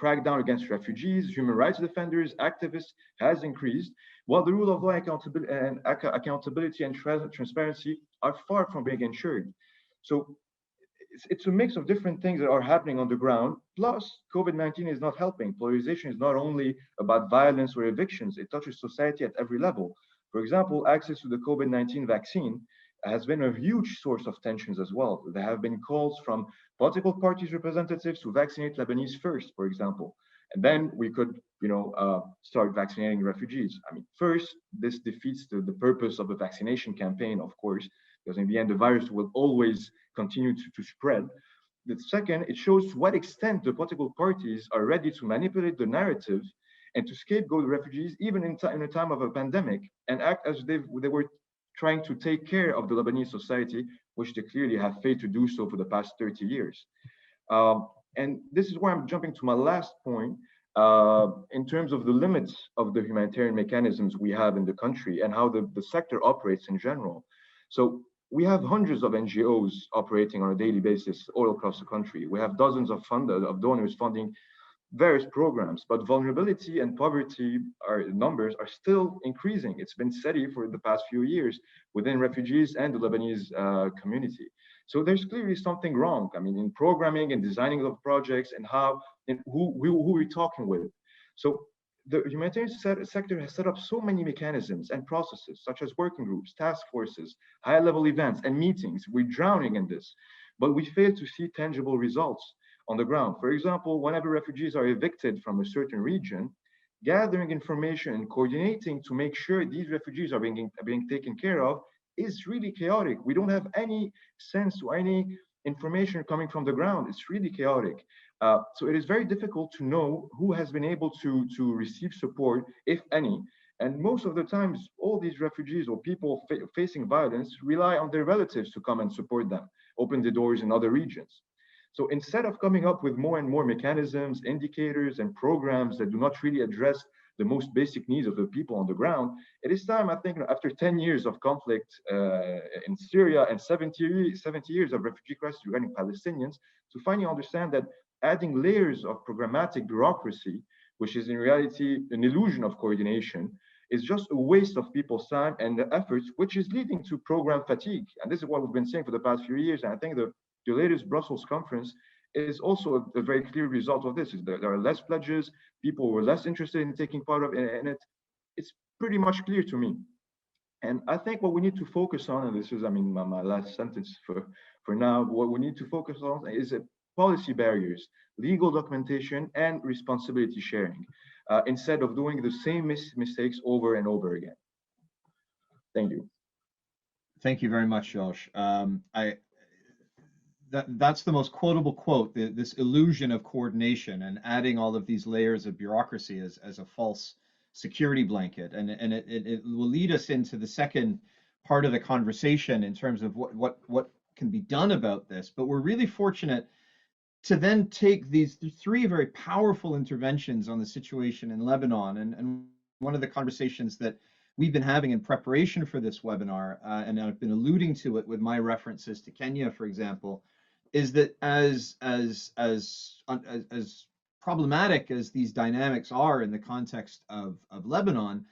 crackdown against refugees, human rights defenders, activists has increased, while the rule of law accountability and transparency are far from being ensured. So it's a mix of different things that are happening on the ground. Plus, COVID-19 is not helping. Polarization is not only about violence or evictions, it touches society at every level. For example, access to the COVID-19 vaccine has been a huge source of tensions as well. There have been calls from political parties representatives to vaccinate Lebanese first, for example. And then we could, start vaccinating refugees. I mean, first, this defeats the purpose of a vaccination campaign, of course, because in the end, the virus will always continue to spread. The second, it shows to what extent the political parties are ready to manipulate the narrative and to scapegoat refugees, even in a time of a pandemic, and act as they were trying to take care of the Lebanese society, which they clearly have failed to do so for the past 30 years. And this is where I'm jumping to my last point, in terms of the limits of the humanitarian mechanisms we have in the country and how the sector operates in general. So we have hundreds of NGOs operating on a daily basis all across the country. We have dozens of donors funding various programs, but vulnerability and poverty numbers are still increasing. It's been steady for the past few years within refugees and the Lebanese community. So there's clearly something wrong. I mean, in programming and designing of projects and how and who we're talking with. So the humanitarian sector has set up so many mechanisms and processes, such as working groups, task forces, high-level events, and meetings. We're drowning in this, but we fail to see tangible results on the ground. For example, whenever refugees are evicted from a certain region, gathering information and coordinating to make sure these refugees are being taken care of is really chaotic. We don't have any sense or any information coming from the ground. It's really chaotic. So it is very difficult to know who has been able to receive support, if any. And most of the times, all these refugees or people facing violence rely on their relatives to come and support them, open the doors in other regions. So instead of coming up with more and more mechanisms, indicators, and programs that do not really address the most basic needs of the people on the ground, it is time, I think, after 10 years of conflict in Syria and 70 years of refugee crisis regarding Palestinians, to finally understand that adding layers of programmatic bureaucracy, which is in reality an illusion of coordination, is just a waste of people's time and the efforts, which is leading to program fatigue. And this is what we've been saying for the past few years. And I think the latest Brussels conference is also a very clear result of this. Is that there are less pledges, people were less interested in taking part of it, and it's pretty much clear to me. And I think what we need to focus on, and this is, I mean, my last sentence for now, what we need to focus on is policy barriers, legal documentation, and responsibility sharing, instead of doing the same mistakes over and over again. Thank you. Thank you very much, Josh. That's the most quotable quote, this illusion of coordination and adding all of these layers of bureaucracy as a false security blanket. And it will lead us into the second part of the conversation in terms of what can be done about this. But we're really fortunate to then take these three very powerful interventions on the situation in Lebanon. And one of the conversations that we've been having in preparation for this webinar, and I've been alluding to it with my references to Kenya, for example, is that as problematic as these dynamics are in the context of Lebanon,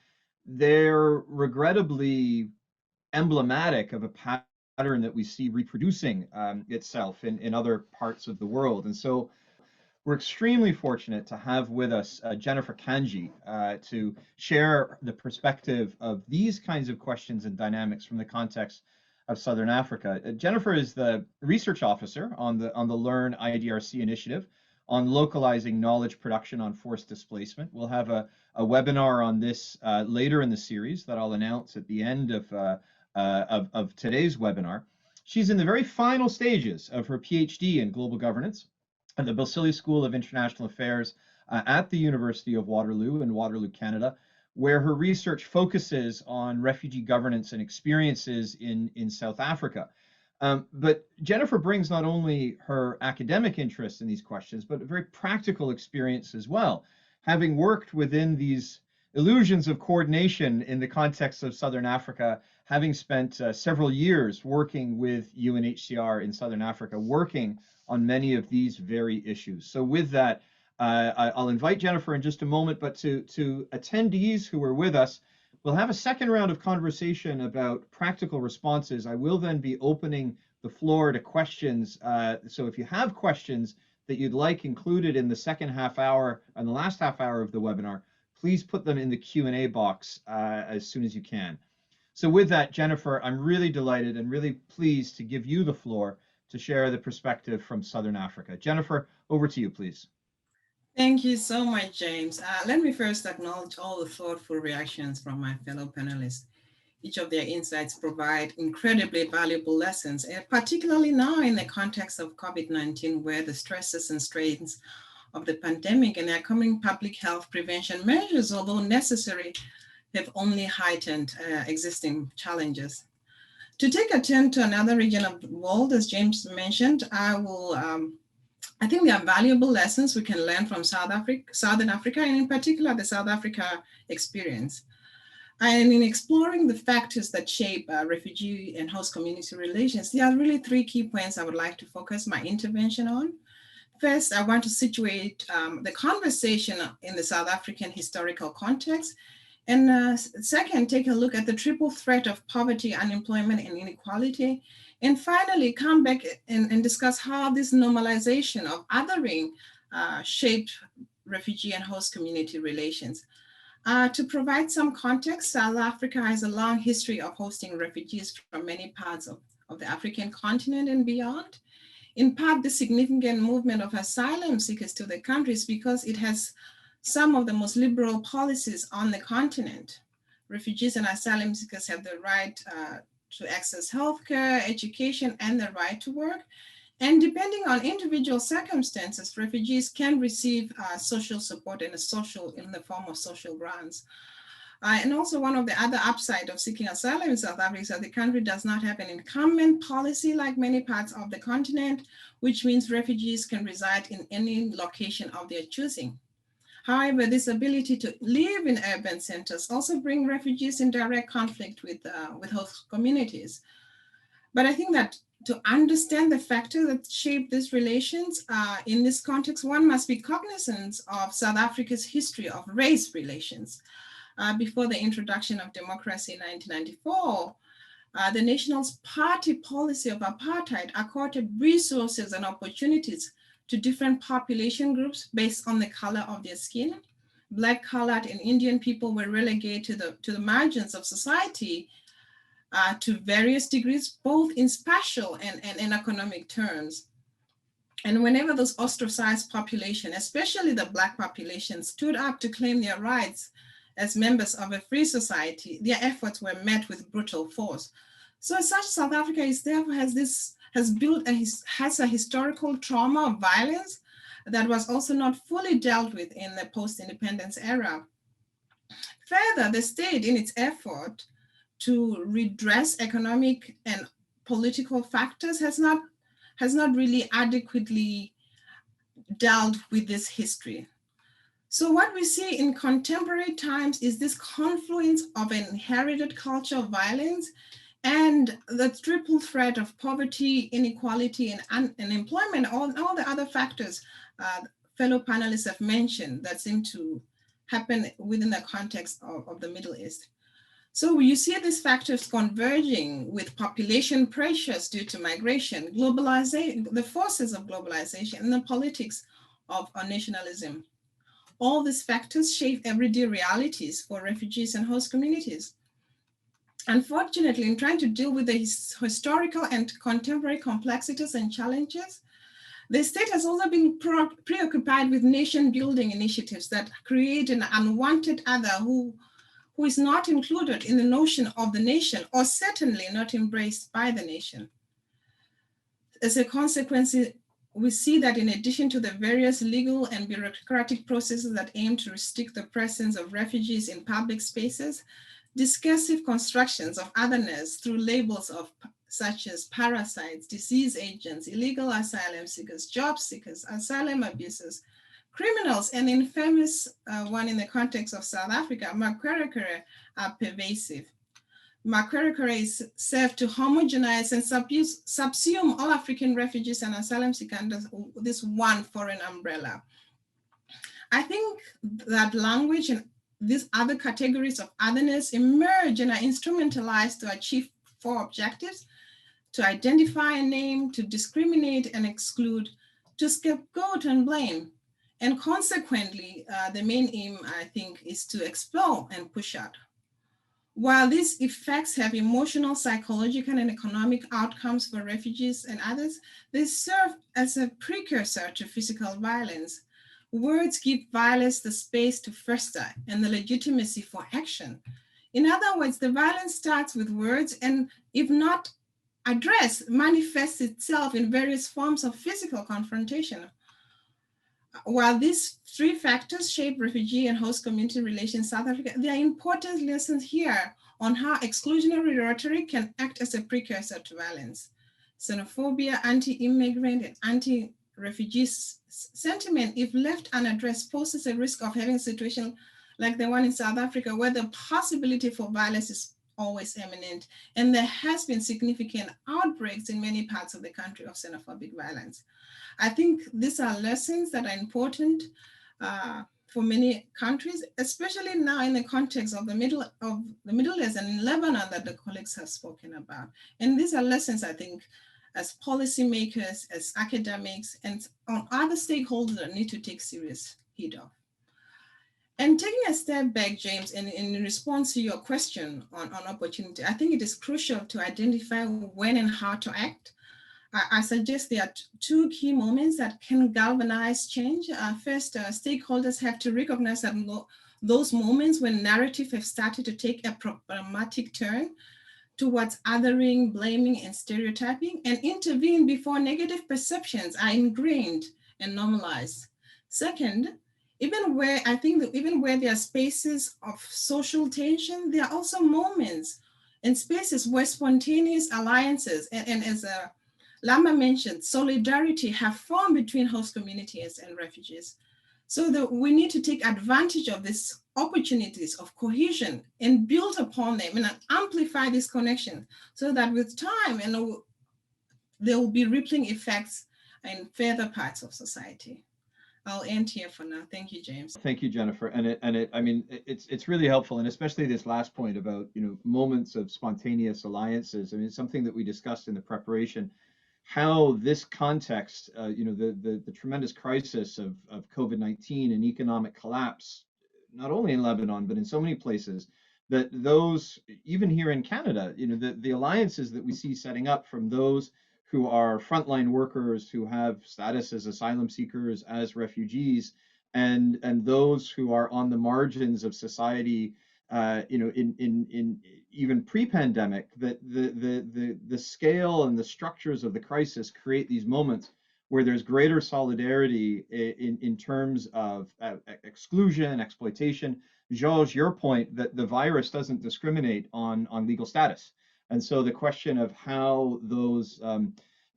they're regrettably emblematic of a pattern that we see reproducing itself in other parts of the world. And so we're extremely fortunate to have with us Jennifer Kanji to share the perspective of these kinds of questions and dynamics from the context of Southern Africa. Jennifer is the research officer on the LERRN-IDRC initiative on localizing knowledge production on forced displacement. We'll have a webinar on this later in the series that I'll announce at the end of today's webinar. She's in the very final stages of her PhD in global governance at the Balsillie School of International Affairs at the University of Waterloo in Waterloo, Canada, where her research focuses on refugee governance and experiences in South Africa. But Jennifer brings not only her academic interest in these questions, but a very practical experience as well, having worked within these illusions of coordination in the context of Southern Africa, having spent several years working with UNHCR in Southern Africa, working on many of these very issues. So with that, I'll invite Jennifer in just a moment, but to attendees who are with us, we'll have a second round of conversation about practical responses. I will then be opening the floor to questions. So if you have questions that you'd like included in the second half hour and the last half hour of the webinar, please put them in the Q&A box as soon as you can. So with that, Jennifer, I'm really delighted and really pleased to give you the floor to share the perspective from Southern Africa. Jennifer, over to you, please. Thank you so much, James. Let me first acknowledge all the thoughtful reactions from my fellow panelists. Each of their insights provide incredibly valuable lessons, and particularly now in the context of COVID-19, where the stresses and strains of the pandemic and their coming public health prevention measures, although necessary, have only heightened existing challenges. To take a turn to another region of the world, as James mentioned, I think there are valuable lessons we can learn from Southern Africa, and in particular, the South Africa experience. And in exploring the factors that shape refugee and host community relations, there are really three key points I would like to focus my intervention on. First, I want to situate the conversation in the South African historical context. And second, take a look at the triple threat of poverty, unemployment, and inequality. And finally, come back and discuss how this normalization of othering shaped refugee and host community relations. To provide some context, South Africa has a long history of hosting refugees from many parts of the African continent and beyond. In part, the significant movement of asylum seekers to the countries because it has some of the most liberal policies on the continent. Refugees and asylum seekers have the right to access healthcare, education, and the right to work. And depending on individual circumstances, refugees can receive social support in the form of social grants. And also one of the other upside of seeking asylum in South Africa is that the country does not have an incumbent policy like many parts of the continent, which means refugees can reside in any location of their choosing. However, this ability to live in urban centers also brings refugees in direct conflict with host communities. But I think that to understand the factors that shape these relations in this context, one must be cognizant of South Africa's history of race relations. Before the introduction of democracy in 1994, the National Party policy of apartheid accorded resources and opportunities to different population groups based on the color of their skin. Black, colored, and Indian people were relegated to the margins of society to various degrees, both in spatial and economic terms. And whenever those ostracized population, especially the Black population, stood up to claim their rights as members of a free society, their efforts were met with brutal force. So as such, South Africa is therefore has a historical trauma of violence that was also not fully dealt with in the post-independence era. Further, the state, in its effort to redress economic and political factors, has not really adequately dealt with this history. So what we see in contemporary times is this confluence of an inherited culture of violence and the triple threat of poverty, inequality, and unemployment, all the other factors fellow panelists have mentioned that seem to happen within the context of the Middle East. So you see these factors converging with population pressures due to migration, globalization, the forces of globalization, and the politics of nationalism. All these factors shape everyday realities for refugees and host communities. Unfortunately, in trying to deal with the historical and contemporary complexities and challenges, the state has also been preoccupied with nation-building initiatives that create an unwanted other who is not included in the notion of the nation, or certainly not embraced by the nation. As a consequence, we see that in addition to the various legal and bureaucratic processes that aim to restrict the presence of refugees in public spaces, discursive constructions of otherness through labels such as parasites, disease agents, illegal asylum seekers, job seekers, asylum abusers, Criminals, and infamous one in the context of South Africa, Makwerekwe, are pervasive. Makwerekwe is served to homogenize and subsume all African refugees and asylum seekers under this one foreign umbrella. I think that language and these other categories of otherness emerge and are instrumentalized to achieve four objectives: to identify and name, to discriminate and exclude, to scapegoat and blame. And consequently, the main aim, I think, is to expel and push out. While these effects have emotional, psychological, and economic outcomes for refugees and others, they serve as a precursor to physical violence. Words give violence the space to fester and the legitimacy for action. In other words, the violence starts with words, and if not addressed, manifests itself in various forms of physical confrontation. While these three factors shape refugee and host community relations in South Africa, there are important lessons here on how exclusionary rhetoric can act as a precursor to violence. Xenophobia, anti-immigrant, and anti-refugee sentiment, if left unaddressed, poses a risk of having a situation like the one in South Africa, where the possibility for violence is always imminent, and there has been significant outbreaks in many parts of the country of xenophobic violence. I think these are lessons that are important for many countries, especially now in the context of the Middle East and in Lebanon that the colleagues have spoken about. And these are lessons, I think, as policymakers, as academics, and on other stakeholders that need to take serious heed of. And taking a step back, James, in response to your question on opportunity, I think it is crucial to identify when and how to act. I suggest there are two key moments that can galvanize change. First, stakeholders have to recognize that those moments when narrative have started to take a problematic turn towards othering, blaming, and stereotyping, and intervene before negative perceptions are ingrained and normalized. Second, even where there are spaces of social tension, there are also moments and spaces where spontaneous alliances and as Lama mentioned, solidarity have formed between host communities and refugees. So that we need to take advantage of these opportunities of cohesion and build upon them and amplify this connection, so that with time, there will be rippling effects in further parts of society. I'll end here for now. Thank you, James. Thank you, Jennifer. I mean, it's really helpful, and especially this last point about, you know, moments of spontaneous alliances. I mean, it's something that we discussed in the preparation, how this context, you know, the tremendous crisis of COVID-19 and economic collapse, not only in Lebanon, but in so many places, that those, even here in Canada, you know, the alliances that we see setting up from those who are frontline workers, who have status as asylum seekers, as refugees, and those who are on the margins of society, you know, in even pre-pandemic, that the scale and the structures of the crisis create these moments where there's greater solidarity in terms of exclusion, exploitation. Georges, your point that the virus doesn't discriminate on legal status. And so the question of how those,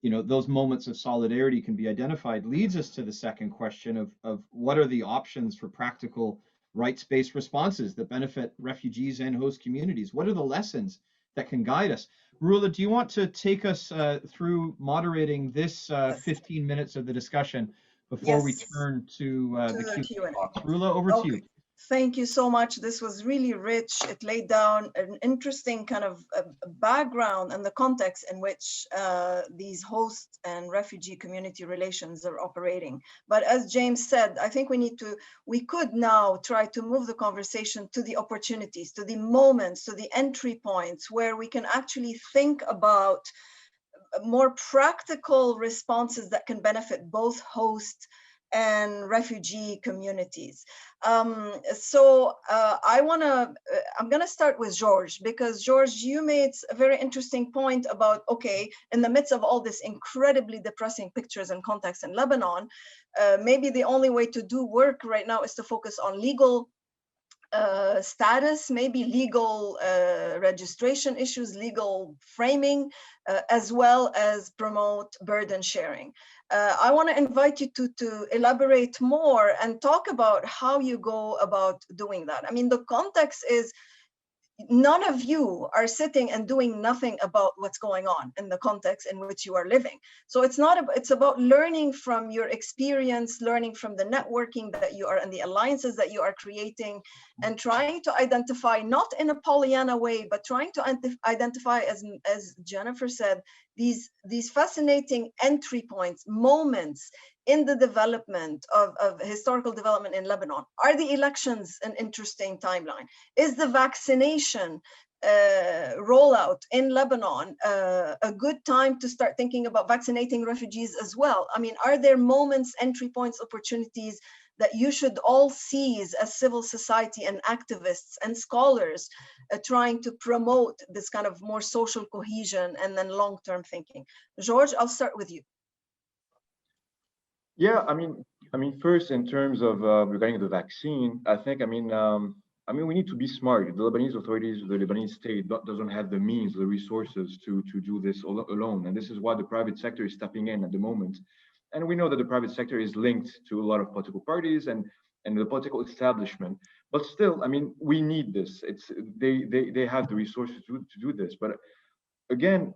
you know, those moments of solidarity can be identified leads us to the second question of what are the options for practical rights-based responses that benefit refugees and host communities? What are the lessons that can guide us? Rula, do you want to take us through moderating this 15 minutes of the discussion before we turn to the Q&A box? Rula, over to you. Thank you so much. This was really rich. It laid down an interesting kind of background and the context in which these host and refugee community relations are operating. But as James said, I think we could now try to move the conversation to the opportunities, to the moments, to the entry points where we can actually think about more practical responses that can benefit both host and refugee communities. I'm gonna start with Georges, because Georges, you made a very interesting point about, okay, in the midst of all this incredibly depressing pictures and context in Lebanon, maybe the only way to do work right now is to focus on legal status, maybe legal registration issues, legal framing, as well as promote burden sharing. I want to invite you to elaborate more and talk about how you go about doing that. I mean, the context is none of you are sitting and doing nothing about what's going on in the context in which you are living. So it's not about, it's about learning from your experience, learning from the networking that you are and the alliances that you are creating, and trying to identify, not in a Pollyanna way, but trying to identify, as Jennifer said, these fascinating entry points, moments in the development of historical development in Lebanon. Are the elections an interesting timeline? Is the vaccination rollout in Lebanon a good time to start thinking about vaccinating refugees as well? I mean, are there moments, entry points, opportunities that you should all seize as civil society and activists and scholars trying to promote this kind of more social cohesion and then long-term thinking? George, I'll start with you. Yeah, I mean, first in terms of regarding the vaccine, I think, we need to be smart. The Lebanese authorities, the Lebanese state doesn't have the means, the resources to do this alone. And this is why the private sector is stepping in at the moment. And we know that the private sector is linked to a lot of political parties and the political establishment. But still, I mean, we need this. They have the resources to do this. But again,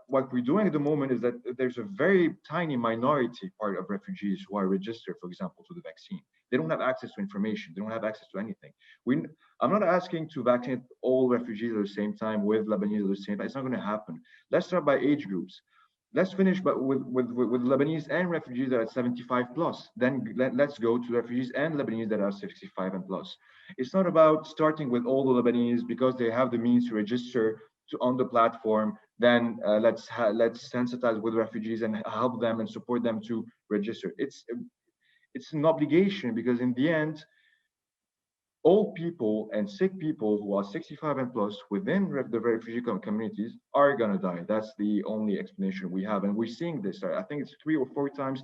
what we're doing at the moment is that there's a very tiny minority part of refugees who are registered, for example, to the vaccine. They don't have access to information. They don't have access to anything. I'm not asking to vaccinate all refugees at the same time with Lebanese at the same time. It's not going to happen. Let's start by age groups. Let's finish with Lebanese and refugees that are 75 plus. Then let's go to refugees and Lebanese that are 65 and plus. It's not about starting with all the Lebanese because they have the means to register on the platform. Then let's sensitize with refugees and help them and support them to register. It's an obligation, because in the end, old people and sick people who are 65 and plus within the refugee communities are going to die. That's the only explanation we have. And we're seeing this. I think it's 3 or 4 times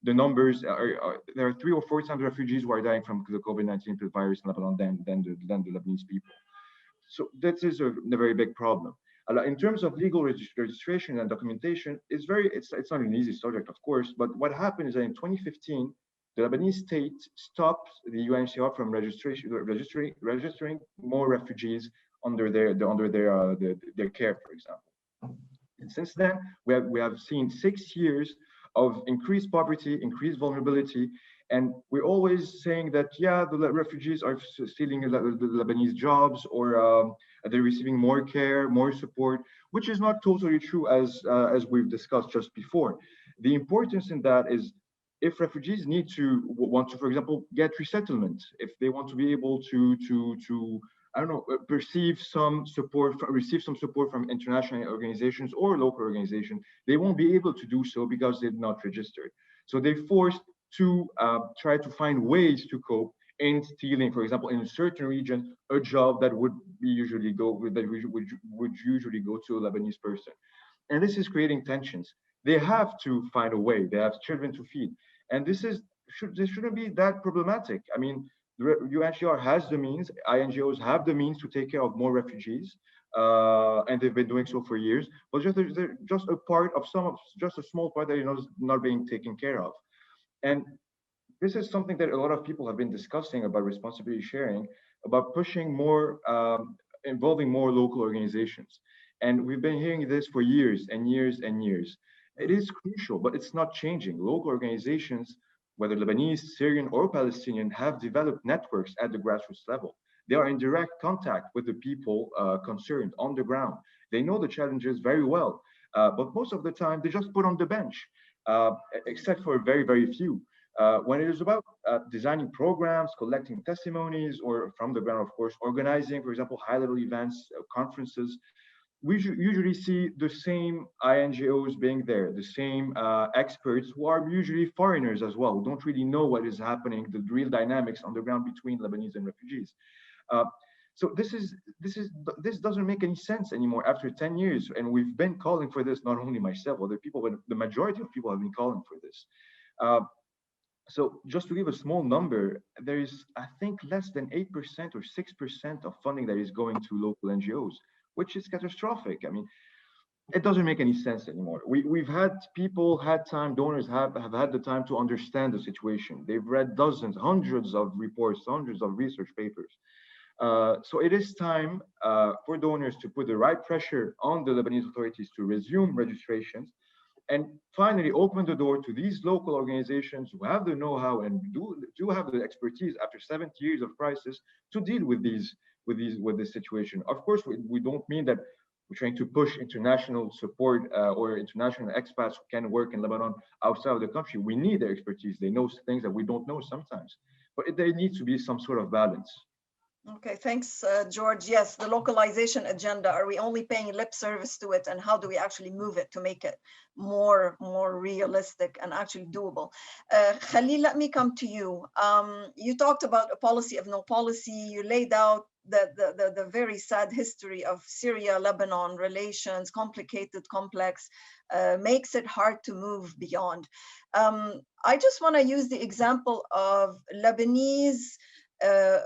the numbers. There are 3 or 4 times refugees who are dying from the Covid-19 virus in Lebanon than the Lebanese people. So that is a very big problem. In terms of legal registration and documentation, it's not an easy subject, of course. But what happened is that in 2015, the Lebanese state stopped the UNHCR from registering more refugees under their care, for example. And since then, we have seen 6 years of increased poverty, increased vulnerability, and we're always saying that, yeah, the refugees are stealing the Lebanese jobs, or they're receiving more care, more support, which is not totally true, as we've discussed just before. The importance in that is, if refugees want to, for example, get resettlement, if they want to be able to I don't know, receive some support from international organizations or local organizations, they won't be able to do so because they're not registered. So they're forced to try to find ways to cope in stealing, for example, in a certain region, a job that would usually go to a Lebanese person. And this is creating tensions. They have to find a way. They have children to feed. And this shouldn't be that problematic. I mean, the UNHCR has the means, INGOs have the means to take care of more refugees, and they've been doing so for years. But just a part of just a small part that is not being taken care of. And this is something that a lot of people have been discussing about responsibility sharing, about pushing more, involving more local organizations. And we've been hearing this for years and years and years. It is crucial, but it's not changing. Local organizations, whether Lebanese, Syrian, or Palestinian, have developed networks at the grassroots level. They are in direct contact with the people concerned on the ground. They know the challenges very well, but most of the time they just put on the bench, except for very, very few. When it is about designing programs, collecting testimonies, or from the ground, of course, organizing, for example, high-level events, conferences, we usually see the same INGOs being there, the same experts who are usually foreigners as well, who don't really know what is happening, the real dynamics on the ground between Lebanese and refugees. So this doesn't make any sense anymore after 10 years, and we've been calling for this. Not only myself, other people, but the majority of people have been calling for this. So just to give a small number, there is, I think, less than 8% or 6% of funding that is going to local NGOs, which is catastrophic. I mean, it doesn't make any sense anymore. We've had people, donors have had the time to understand the situation. They've read dozens, hundreds of reports, hundreds of research papers. So it is time for donors to put the right pressure on the Lebanese authorities to resume registrations, and finally open the door to these local organizations who have the know-how and do have the expertise after 70 years of crisis to deal with this situation. Of course, we don't mean that we're trying to push international support or international expats who can work in Lebanon outside of the country. We need their expertise. They know things that we don't know sometimes, but there needs to be some sort of balance. Okay, thanks, George. Yes, the localization agenda, are we only paying lip service to it, and how do we actually move it to make it more realistic and actually doable? Khalil, let me come to you. You talked about a policy of no policy. You laid out the very sad history of Syria-Lebanon relations, complicated, complex, makes it hard to move beyond. I just want to use the example of Lebanese.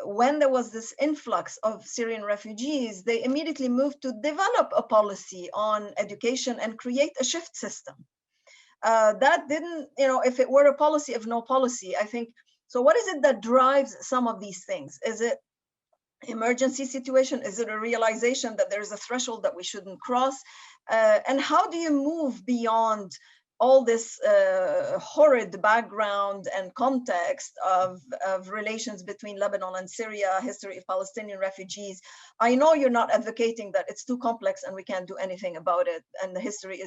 When there was this influx of Syrian refugees, they immediately moved to develop a policy on education and create a shift system. That didn't, if it were a policy of no policy, I think, so what is it that drives some of these things? Is it emergency situation? Is it a realization that there's a threshold that we shouldn't cross? And how do you move beyond all this horrid background and context of relations between Lebanon and Syria, history of Palestinian refugees? I know you're not advocating that it's too complex and we can't do anything about it, and the history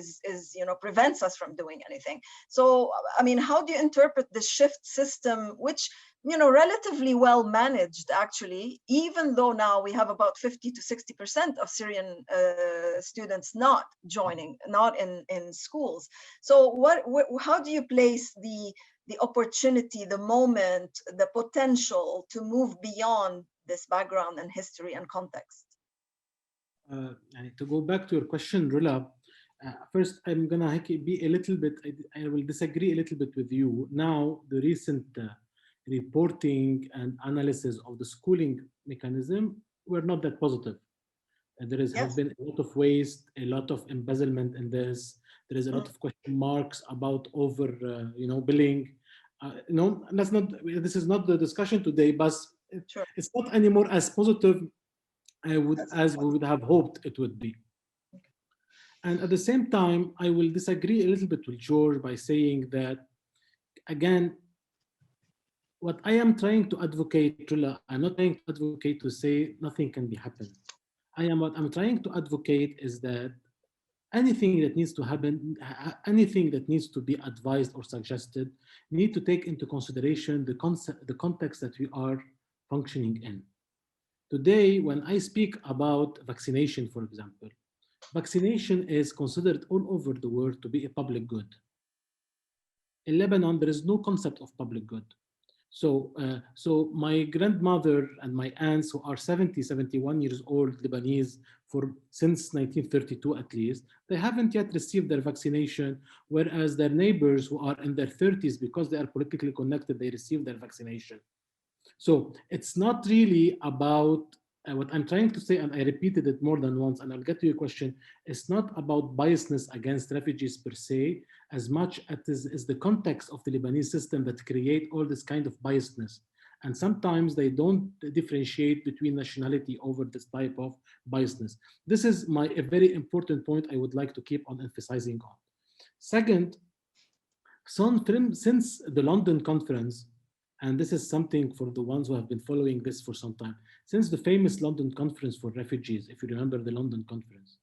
prevents us from doing anything. So, I mean, how do you interpret the shift system, which relatively well managed, actually, even though now we have about 50 to 60% of Syrian students not joining, not in schools. So how do you place the opportunity, the moment, the potential to move beyond this background and history and context? To go back to your question, Rula, first I'm gonna be a little bit, I will disagree a little bit with you. Now, the recent reporting and analysis of the schooling mechanism were not that positive. There has been a lot of waste, a lot of embezzlement in this. There is a lot of question marks about over, billing. This is not the discussion today, but it's not anymore as positive as we would have hoped it would be. And at the same time, I will disagree a little bit with George by saying that, again, what I am trying to advocate, Trilla, I'm not trying to advocate to say nothing can be happened. What I'm trying to advocate is that anything that needs to happen, anything that needs to be advised or suggested, need to take into consideration the context that we are functioning in. Today, when I speak about vaccination, for example, vaccination is considered all over the world to be a public good. In Lebanon, there is no concept of public good. So my grandmother and my aunts, who are 70, 71 years old, Lebanese, since 1932 at least, they haven't yet received their vaccination, whereas their neighbors who are in their 30s, because they are politically connected, they receive their vaccination. So it's not really about, what I'm trying to say, and I repeated it more than once, and I'll get to your question, it's not about biasness against refugees per se, as much as is the context of the Lebanese system that create all this kind of biasness. And sometimes they don't differentiate between nationality over this type of biasness. This is a very important point I would like to keep on emphasizing on. Second, since the London conference, and this is something for the ones who have been following this for some time, since the famous London conference for refugees, if you remember the London conference,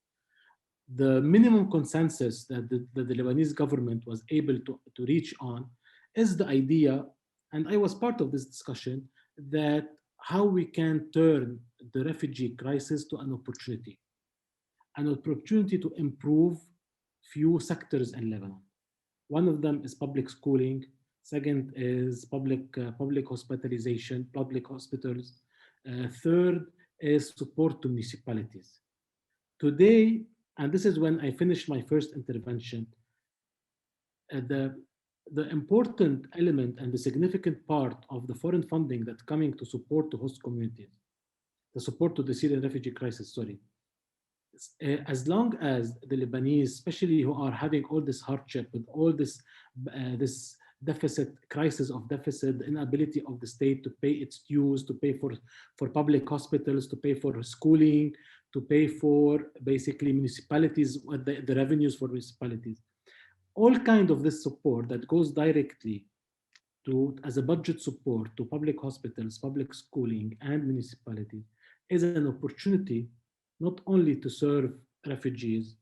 the minimum consensus that the Lebanese government was able to reach on is the idea, and I was part of this discussion, that how we can turn the refugee crisis to an opportunity to improve few sectors in Lebanon. One of them is public schooling. Second is public hospitalization, public hospitals. Third is support to municipalities. Today, and this is when I finished my first intervention, the important element and the significant part of the foreign funding that's coming to support the host communities, the support to the Syrian refugee crisis, sorry. As long as the Lebanese, especially who are having all this hardship with all this, this deficit, crisis of deficit, the inability of the state to pay its dues, to pay for public hospitals, to pay for schooling, to pay for basically municipalities, the revenues for municipalities. All kind of this support that goes directly to, as a budget support to public hospitals, public schooling, and municipalities is an opportunity not only to serve refugees,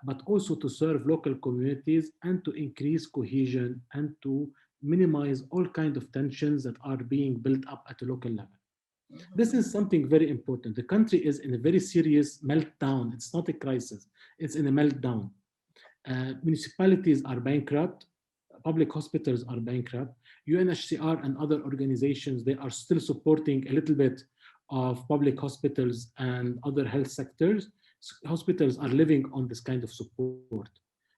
but also to serve local communities and to increase cohesion and to minimize all kinds of tensions that are being built up at a local level. This is something very important. The country is in a very serious meltdown. It's not a crisis, it's in a meltdown. Municipalities are bankrupt, public hospitals are bankrupt, UNHCR and other organizations, they are still supporting a little bit of public hospitals and other health sectors. Hospitals are living on this kind of support.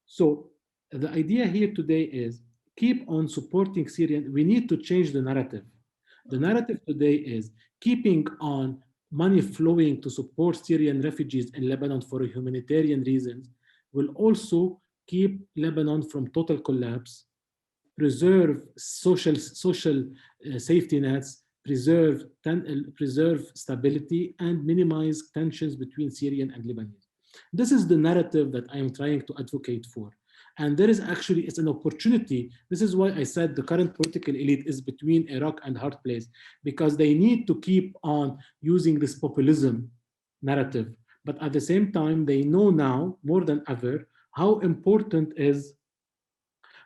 So the idea here today is keep on supporting Syrian. We need to change the narrative. The narrative today is keeping on money flowing to support Syrian refugees in Lebanon for humanitarian reasons will also keep Lebanon from total collapse, preserve social safety nets, preserve stability, and minimize tensions between Syrian and Lebanese. This is the narrative that I am trying to advocate for. And there is actually, it's an opportunity. This is why I said the current political elite is between a rock and hard place, because they need to keep on using this populism narrative. But at the same time, they know now more than ever how important is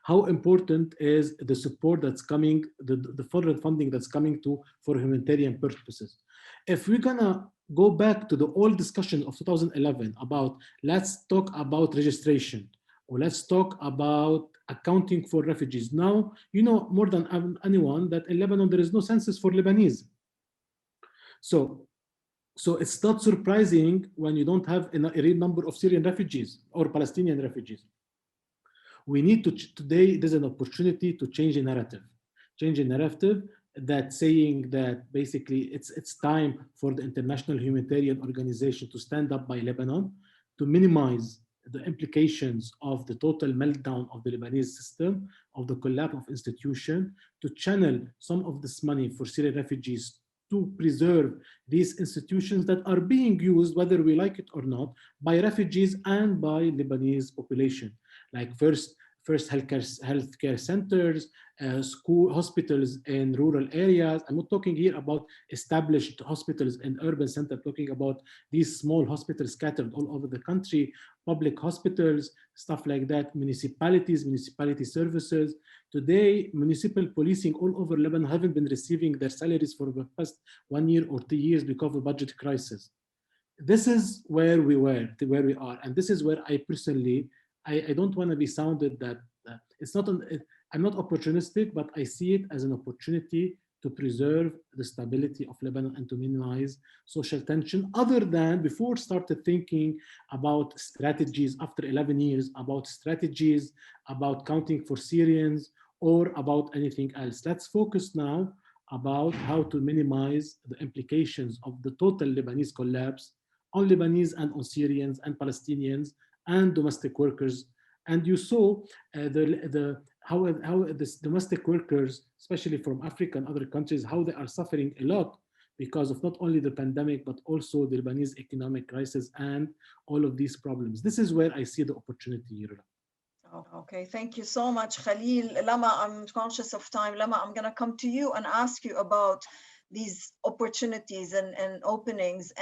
the support that's coming, the foreign funding that's coming for humanitarian purposes. If we're gonna go back to the old discussion of 2011 about let's talk about registration, or let's talk about accounting for refugees. Now, you know more than anyone that in Lebanon there is no census for Lebanese. So it's not surprising when you don't have a real number of Syrian refugees or Palestinian refugees. We need to, today there's an opportunity to change a narrative that saying that basically it's time for the international humanitarian organization to stand up by Lebanon, to minimize the implications of the total meltdown of the Lebanese system, of the collapse of institutions, to channel some of this money for Syrian refugees to preserve these institutions that are being used, whether we like it or not, by refugees and by Lebanese population, like first healthcare centers, school hospitals in rural areas. I'm not talking here about established hospitals in urban centers, talking about these small hospitals scattered all over the country, public hospitals, stuff like that, municipalities, municipality services. Today, municipal policing all over Lebanon haven't been receiving their salaries for the past 1 year or 2 years because of a budget crisis. This is where we are. And this is where I personally, I don't want to be sounded that it's not, I'm not opportunistic, but I see it as an opportunity to preserve the stability of Lebanon and to minimize social tension, other than before started thinking about strategies after 11 years, about strategies, about counting for Syrians, or about anything else. Let's focus now about how to minimize the implications of the total Lebanese collapse on Lebanese and on Syrians and Palestinians and domestic workers. And you saw how this domestic workers, especially from Africa and other countries, how they are suffering a lot because of not only the pandemic, but also the Lebanese economic crisis and all of these problems. This is where I see the opportunity, Yura. Okay, thank you so much, Khalil. Lama, I'm conscious of time. Lama, I'm gonna come to you and ask you about these opportunities and openings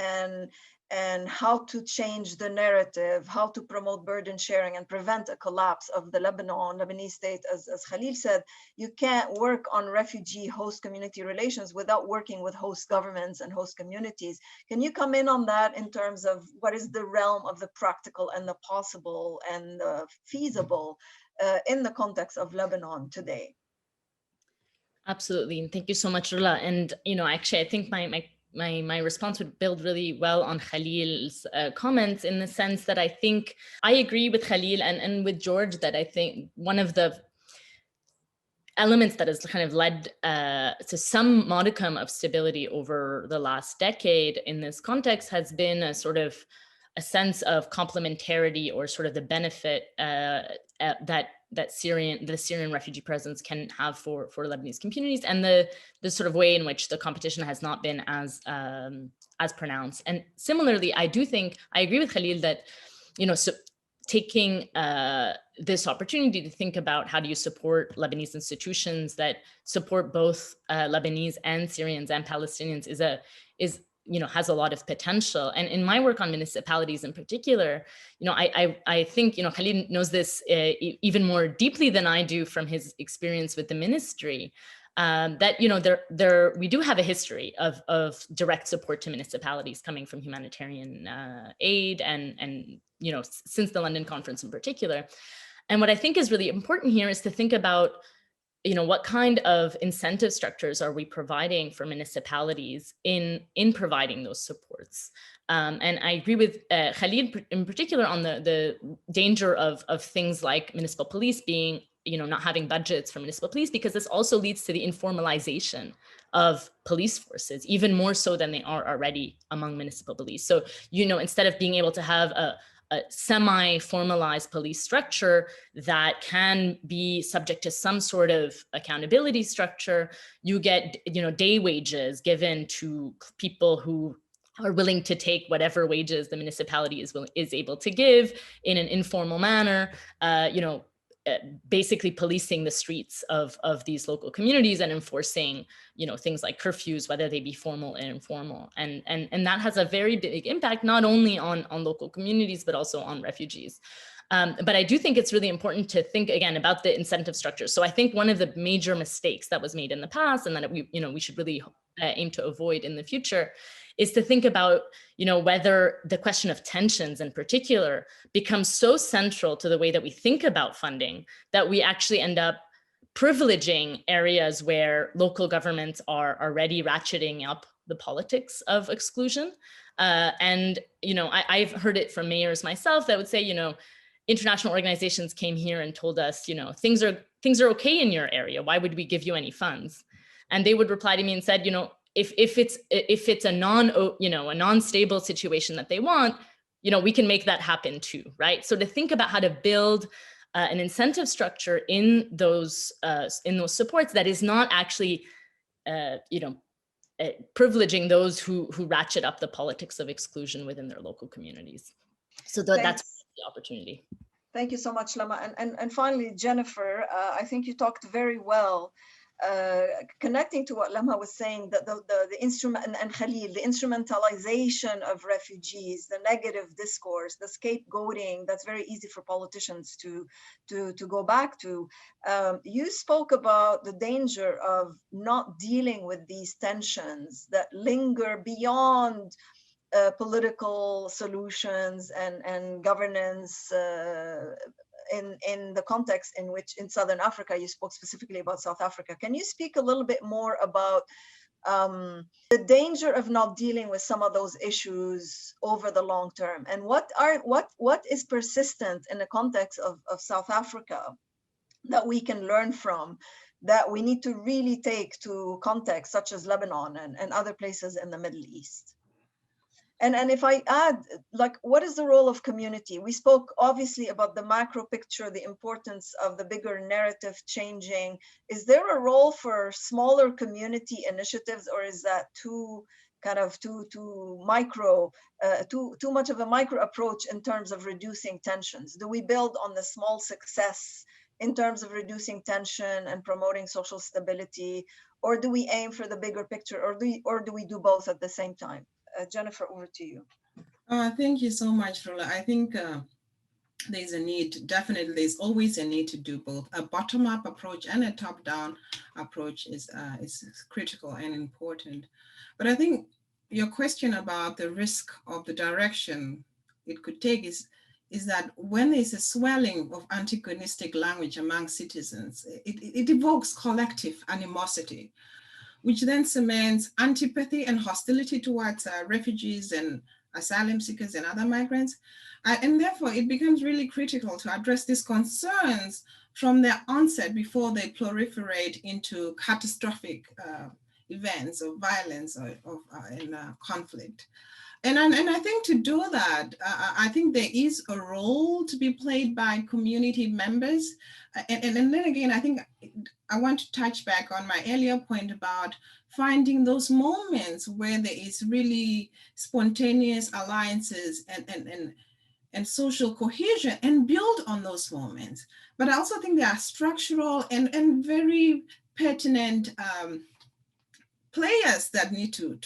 and how to change the narrative, how to promote burden sharing and prevent a collapse of the Lebanese state. As Khalil said, you can't work on refugee-host community relations without working with host governments and host communities. Can you come in on that in terms of what is the realm of the practical and the possible and the feasible in the context of Lebanon today? Absolutely, and thank you so much, Rula. And actually, I think my response would build really well on Khalil's comments, in the sense that I think I agree with Khalil and with George that I think one of the elements that has kind of led to some modicum of stability over the last decade in this context has been a sort of a sense of complementarity, or sort of the benefit that the Syrian refugee presence can have for Lebanese communities, and the sort of way in which the competition has not been as pronounced. And similarly, I agree with Khalil that, so taking this opportunity to think about how do you support Lebanese institutions that support both Lebanese and Syrians and Palestinians has a lot of potential. And in my work on municipalities in particular, I think, Khalil knows this even more deeply than I do from his experience with the ministry, that, we do have a history of direct support to municipalities coming from humanitarian aid and since the London conference in particular. And what I think is really important here is to think about, what kind of incentive structures are we providing for municipalities in providing those supports? And I agree with Khalid in particular on the danger of things like municipal police being, not having budgets for municipal police, because this also leads to the informalization of police forces, even more so than they are already among municipal police. So, instead of being able to have a semi-formalized police structure that can be subject to some sort of accountability structure, you get, day wages given to people who are willing to take whatever wages the municipality is able to give in an informal manner, basically policing the streets of these local communities and enforcing, things like curfews, whether they be formal and informal. And that has a very big impact, not only on local communities, but also on refugees. But I do think it's really important to think again about the incentive structure. So I think one of the major mistakes that was made in the past, and that we should really aim to avoid in the future, is to think about, whether the question of tensions in particular becomes so central to the way that we think about funding that we actually end up privileging areas where local governments are already ratcheting up the politics of exclusion. And, I've heard it from mayors myself that would say, international organizations came here and told us, things are okay in your area. Why would we give you any funds? And they would reply to me and said, if it's a non-stable situation that they want, we can make that happen too, right? So to think about how to build an incentive structure in those supports that is not actually, privileging those who ratchet up the politics of exclusion within their local communities. So that's the opportunity. Thank you so much, Lama. And finally, Jennifer, I think you talked very well, connecting to what Lama was saying, that the instrument, and Khalil, the instrumentalization of refugees, the negative discourse, the scapegoating, that's very easy for politicians to go back to. You spoke about the danger of not dealing with these tensions that linger beyond political solutions and governance in the context in which in Southern Africa, you spoke specifically about South Africa. Can you speak a little bit more about the danger of not dealing with some of those issues over the long term? And what is persistent in the context of South Africa that we can learn from, that we need to really take to contexts such as Lebanon and other places in the Middle East? And if I add, what is the role of community? We spoke obviously about the macro picture, the importance of the bigger narrative changing. Is there a role for smaller community initiatives, or is that too micro, too much of a micro approach in terms of reducing tensions? Do we build on the small success in terms of reducing tension and promoting social stability, or do we aim for the bigger picture, or do we do both at the same time? Jennifer, over to you. Thank you so much, Rola. I think there's a need, definitely there's always a need to do both. A bottom-up approach and a top-down approach is critical and important. But I think your question about the risk of the direction it could take is that when there's a swelling of antagonistic language among citizens, it evokes collective animosity, which then cements antipathy and hostility towards refugees and asylum seekers and other migrants. And therefore, it becomes really critical to address these concerns from their onset before they proliferate into catastrophic events of violence or conflict. And I think to do that, I think there is a role to be played by community members. And then again, I think I want to touch back on my earlier point about finding those moments where there is really spontaneous alliances and social cohesion and build on those moments. But I also think there are structural and very pertinent players that need to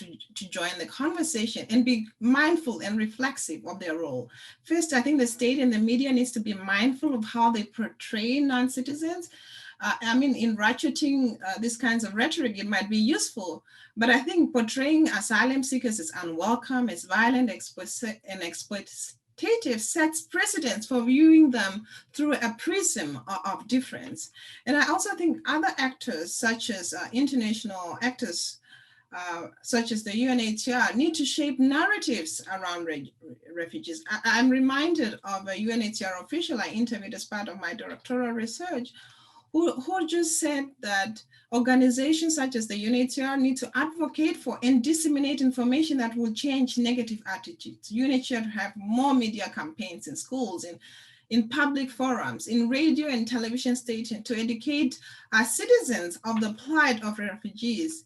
join the conversation and be mindful and reflexive of their role. First, I think the state and the media needs to be mindful of how they portray non-citizens. I mean, in ratcheting these kinds of rhetoric, it might be useful, but I think portraying asylum seekers as unwelcome, as violent, and exploitative sets precedents for viewing them through a prism of difference. And I also think other actors, such as international actors, such as the UNHCR, need to shape narratives around refugees. I'm reminded of a UNHCR official I interviewed as part of my doctoral research, who just said that organizations such as the UNHCR need to advocate for and disseminate information that will change negative attitudes. UNHCR have more media campaigns in schools, in public forums, in radio and television stations to educate our citizens of the plight of refugees.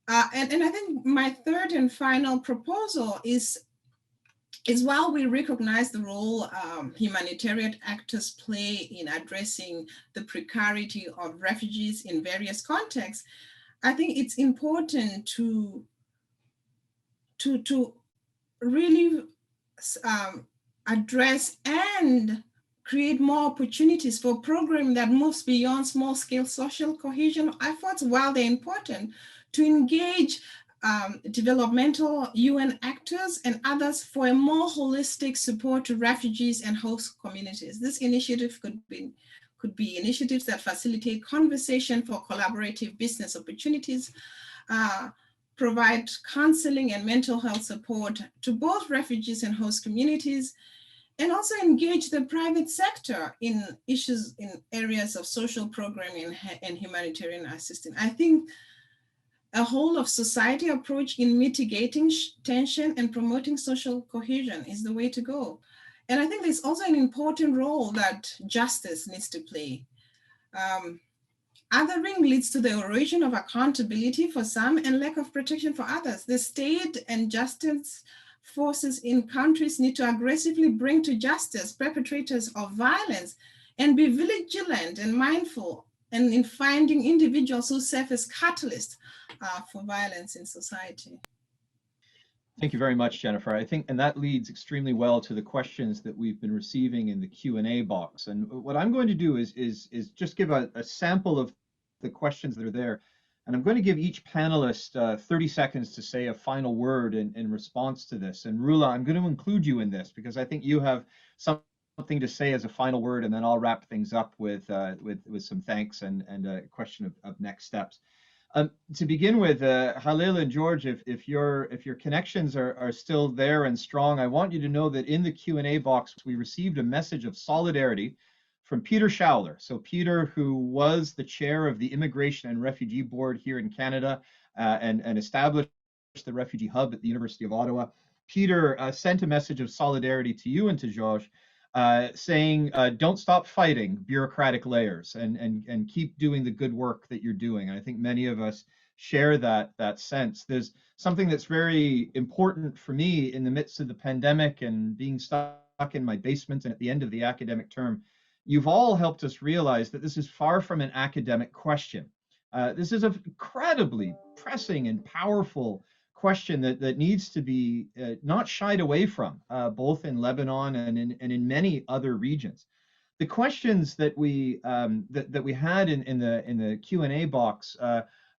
And I think my third and final proposal is while we recognize the role humanitarian actors play in addressing the precarity of refugees in various contexts, I think it's important to really address and create more opportunities for programming that moves beyond small-scale social cohesion efforts. While they're important, to engage developmental UN actors and others for a more holistic support to refugees and host communities. This initiative could be initiatives that facilitate conversation for collaborative business opportunities, provide counseling and mental health support to both refugees and host communities, and also engage the private sector in issues in areas of social programming and humanitarian assistance. I think a whole of society approach in mitigating tension and promoting social cohesion is the way to go. And I think there's also an important role that justice needs to play. Othering leads to the erosion of accountability for some and lack of protection for others. The state and justice forces in countries need to aggressively bring to justice perpetrators of violence and be vigilant and mindful and in finding individuals who serve as catalysts for violence in society. Thank you very much, Jennifer. I think, and that leads extremely well to the questions that we've been receiving in the Q&A box. And what I'm going to do is just give a sample of the questions that are there. And I'm going to give each panelist 30 seconds to say a final word in response to this. And Rula, I'm going to include you in this because I think you have something to say as a final word, and then I'll wrap things up with some thanks and a question of next steps. To begin with, Halil and George, if your connections are still there and strong, I want you to know that in the Q&A box, we received a message of solidarity from Peter Schauler. So Peter, who was the chair of the Immigration and Refugee Board here in Canada and established the Refugee Hub at the University of Ottawa, Peter sent a message of solidarity to you and to George, saying, don't stop fighting bureaucratic layers and keep doing the good work that you're doing. And I think many of us share that sense. There's something that's very important for me in the midst of the pandemic and being stuck in my basement and at the end of the academic term. You've all helped us realize that this is far from an academic question. This is an incredibly pressing and powerful question that needs to be not shied away from, both in Lebanon and in many other regions. The questions that we had in the Q&A box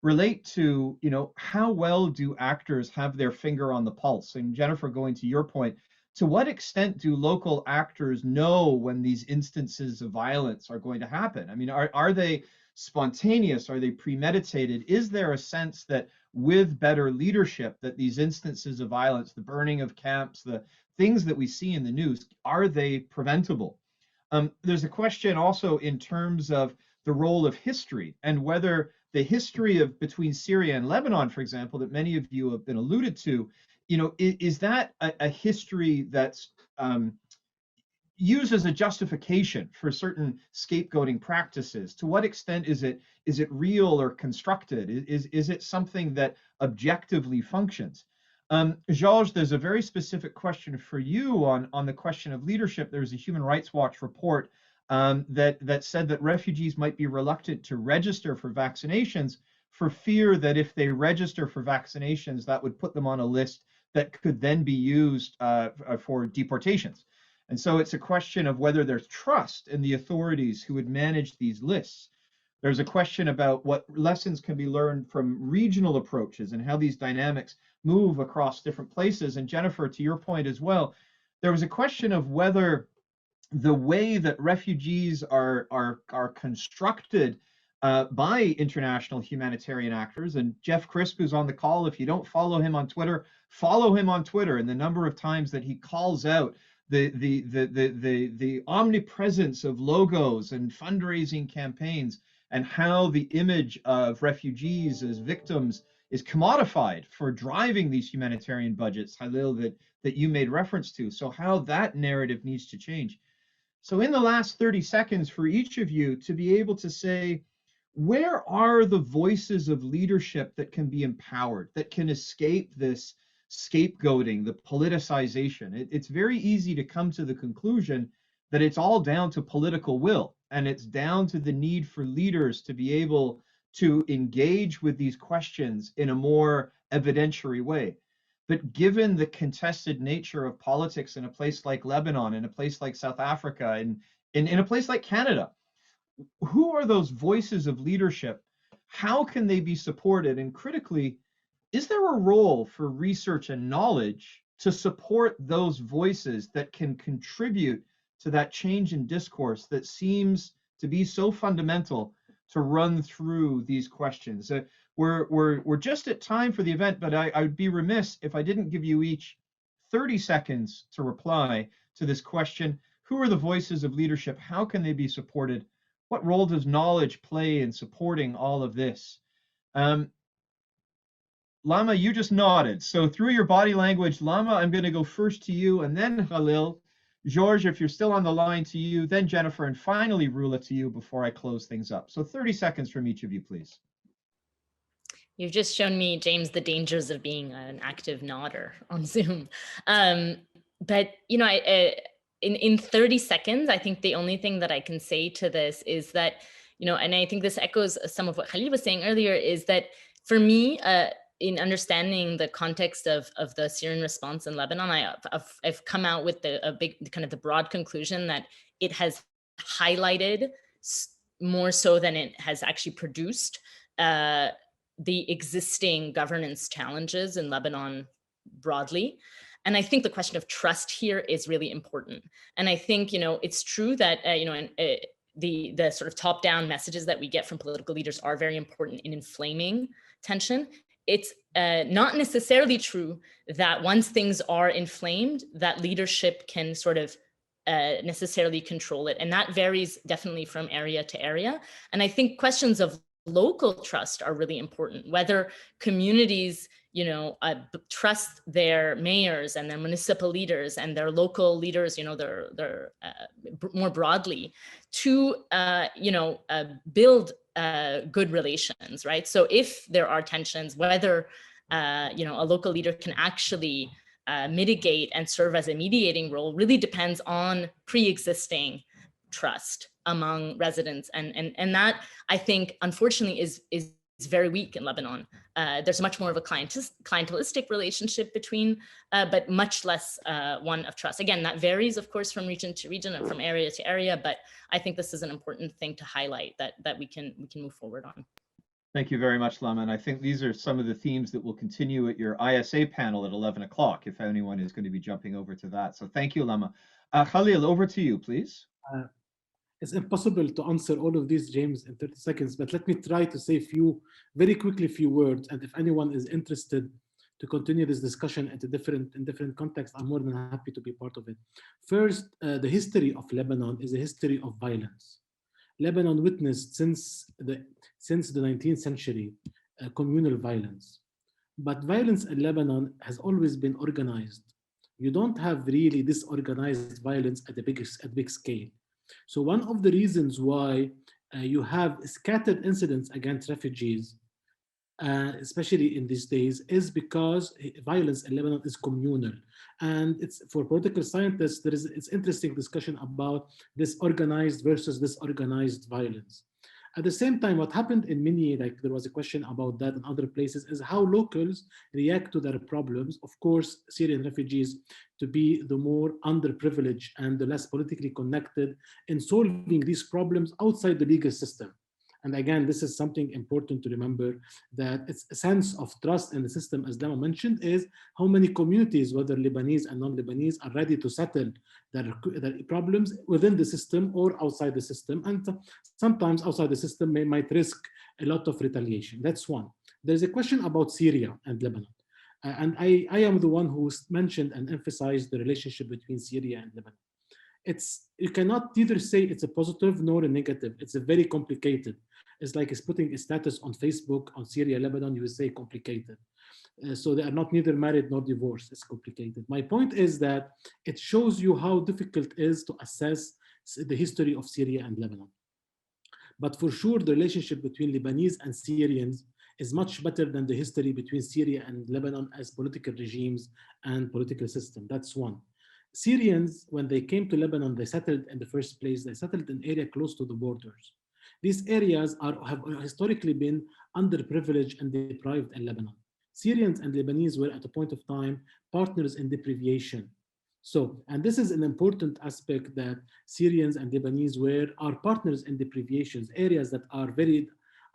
relate to, how well do actors have their finger on the pulse? And Jennifer, going to your point, to what extent do local actors know when these instances of violence are going to happen? I mean, are they spontaneous? Are they premeditated? Is there a sense that with better leadership that these instances of violence, the burning of camps, the things that we see in the news, are they preventable? There's a question also in terms of the role of history and whether the history of between Syria and Lebanon, for example, that many of you have been alluded to, is that a history that's used as a justification for certain scapegoating practices? To what extent is it real or constructed? Is it something that objectively functions? Georges, there's a very specific question for you on the question of leadership. There's a Human Rights Watch report that said that refugees might be reluctant to register for vaccinations for fear that if they register for vaccinations, that would put them on a list that could then be used for deportations. And so it's a question of whether there's trust in the authorities who would manage these lists. There's a question about what lessons can be learned from regional approaches and how these dynamics move across different places. And Jennifer, to your point as well, there was a question of whether the way that refugees are constructed by international humanitarian actors, and Jeff Crisp, who's on the call, if you don't follow him on Twitter, follow him on Twitter, and the number of times that he calls out the omnipresence of logos and fundraising campaigns, and how the image of refugees as victims is commodified for driving these humanitarian budgets, Khalil, that you made reference to. So how that narrative needs to change. So in the last 30 seconds for each of you to be able to say, where are the voices of leadership that can be empowered, that can escape this scapegoating, the politicization? It's very easy to come to the conclusion that it's all down to political will, and it's down to the need for leaders to be able to engage with these questions in a more evidentiary way. But given the contested nature of politics in a place like Lebanon, in a place like South Africa, and in a place like Canada, who are those voices of leadership? How can they be supported? And critically, is there a role for research and knowledge to support those voices that can contribute to that change in discourse that seems to be so fundamental to run through these questions? We're just at time for the event, but I would be remiss if I didn't give you each 30 seconds to reply to this question. Who are the voices of leadership? How can they be supported? What role does knowledge play in supporting all of this? Lama, you just nodded. So through your body language, Lama, I'm going to go first to you, and then Khalil. George, if you're still on the line, to you, then Jennifer, and finally Rula, to you before I close things up. So 30 seconds from each of you, please. You've just shown me, James, the dangers of being an active nodder on Zoom. But, in 30 seconds, I think the only thing that I can say to this is that, and I think this echoes some of what Khalil was saying earlier, is that for me, in understanding the context of the Syrian response in Lebanon, I've come out with a big kind of the broad conclusion that it has highlighted more so than it has actually produced the existing governance challenges in Lebanon broadly. And I think the question of trust here is really important. And I think, it's true that, the sort of top-down messages that we get from political leaders are very important in inflaming tension. It's not necessarily true that once things are inflamed, that leadership can sort of necessarily control it. And that varies definitely from area to area. And I think questions of local trust are really important, whether communities, trust their mayors and their municipal leaders and their local leaders, they're more broadly to, build good relations, right? So if there are tensions, whether, a local leader can actually mitigate and serve as a mediating role really depends on pre-existing trust among residents. And that, I think, unfortunately, is very weak in Lebanon. There's much more of a clientelistic relationship between, but much less one of trust. Again, that varies, of course, from region to region and from area to area, but I think this is an important thing to highlight that we can move forward on. Thank you very much, Lama. And I think these are some of the themes that will continue at your ISA panel at 11 o'clock, if anyone is going to be jumping over to that. So thank you, Lama. Khalil, over to you, please. It's impossible to answer all of these, James, in 30 seconds, but let me try to say very quickly few words. And if anyone is interested to continue this discussion in different contexts, I'm more than happy to be part of it. First, the history of Lebanon is a history of violence. Lebanon witnessed since the 19th century communal violence. But violence in Lebanon has always been organized. You don't have really disorganized violence at big scale. So one of the reasons why you have scattered incidents against refugees, especially in these days, is because violence in Lebanon is communal. And it's for political scientists, it's interesting discussion about this organized versus disorganized violence. At the same time, what happened in many, like there was a question about that in other places, is how locals react to their problems. Of course, Syrian refugees to be the more underprivileged and the less politically connected in solving these problems outside the legal system. And again, this is something important to remember, that it's a sense of trust in the system, as Lama mentioned, is how many communities, whether Lebanese and non-Lebanese, are ready to settle their problems within the system or outside the system. And sometimes outside the system might risk a lot of retaliation. That's one. There's a question about Syria and Lebanon. And I am the one who mentioned and emphasized the relationship between Syria and Lebanon. You cannot either say it's a positive nor a negative. It's a very complicated. It's like it's putting a status on Facebook on Syria, Lebanon, you would say complicated. So they are not neither married nor divorced. It's complicated. My point is that it shows you how difficult it is to assess the history of Syria and Lebanon. But for sure, the relationship between Lebanese and Syrians is much better than the history between Syria and Lebanon as political regimes and political system. That's one. Syrians, when they came to Lebanon, they settled in the first place, they settled in area close to the borders. These areas have historically been underprivileged and deprived in Lebanon. Syrians and Lebanese were at a point of time partners in deprivation. So, and this is an important aspect, that Syrians and Lebanese are partners in deprivations, areas that are very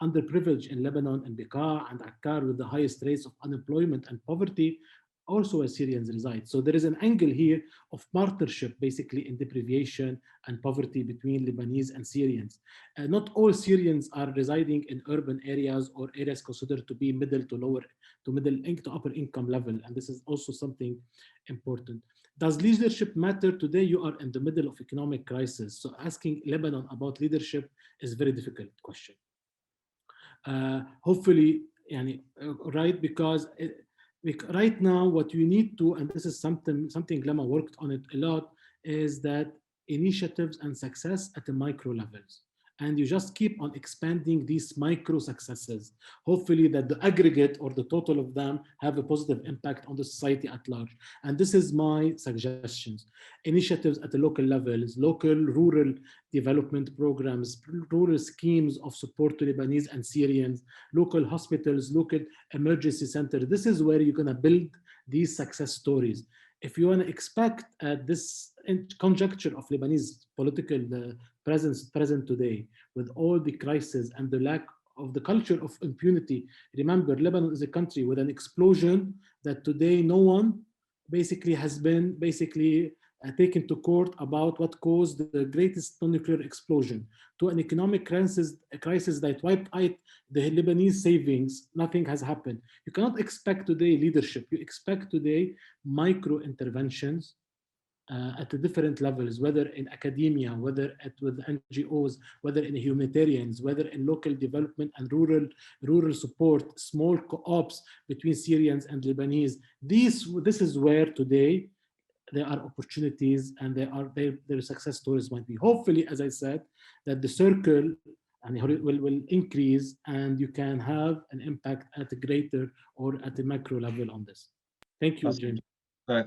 underprivileged in Lebanon and Bekaa and Akkar with the highest rates of unemployment and poverty, also where Syrians reside. So there is an angle here of partnership, basically in deprivation and poverty between Lebanese and Syrians. Not all Syrians are residing in urban areas or areas considered to be middle to upper income level. And this is also something important. Does leadership matter? Today you are in the middle of economic crisis. So asking Lebanon about leadership is a very difficult question. Hopefully, right, because right now, what you need to, and this is something Lama worked on it a lot, is that initiatives and success at the micro levels. And you just keep on expanding these micro successes. Hopefully that the aggregate or the total of them have a positive impact on the society at large. And this is my suggestions. Initiatives at the local levels, local rural development programs, rural schemes of support to Lebanese and Syrians, local hospitals, local emergency centers. This is where you're gonna build these success stories. If you want to expect this conjuncture of Lebanese political present today, with all the crises and the lack of the culture of impunity, remember, Lebanon is a country with an explosion that today no one basically has been taken to court about what caused the greatest non-nuclear explosion, to an economic crisis that wiped out the Lebanese savings. Nothing has happened. You cannot expect today leadership. You expect today micro interventions at the different levels, whether in academia, whether with NGOs, whether in humanitarians, whether in local development and rural support, small co-ops between Syrians and Lebanese. This is where today there are opportunities, and their success stories might be. Hopefully, as I said, that the circle will increase, and you can have an impact at a greater or at a macro level on this. Thank you, James.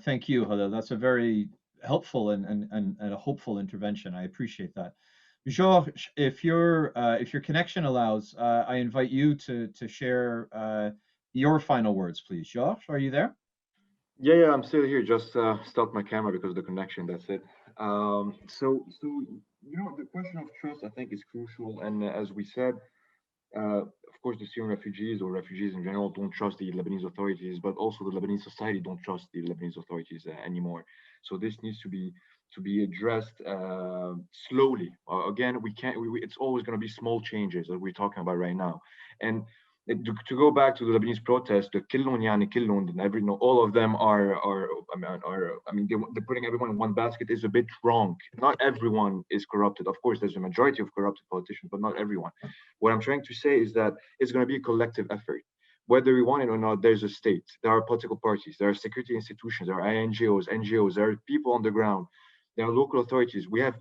Thank you, Hala. That's a very helpful and a hopeful intervention. I appreciate that. Georges, if your connection allows, I invite you to share your final words, please. Georges, are you there? Yeah, I'm still here. Just stopped my camera because of the connection. That's it. So the question of trust, I think, is crucial. And as we said, of course, the Syrian refugees or refugees in general don't trust the Lebanese authorities, but also the Lebanese society don't trust the Lebanese authorities anymore. So this needs to be addressed slowly. Again, we can't. It's always going to be small changes that we're talking about right now. And to go back to the Lebanese protest, the killun yani killun, and all of them are they're putting everyone in one basket is a bit wrong. Not everyone is corrupted. Of course, there's a majority of corrupted politicians, but not everyone. What I'm trying to say is that it's going to be a collective effort. Whether we want it or not, there's a state, there are political parties, there are security institutions, there are NGOs, there are people on the ground, there are local authorities. We have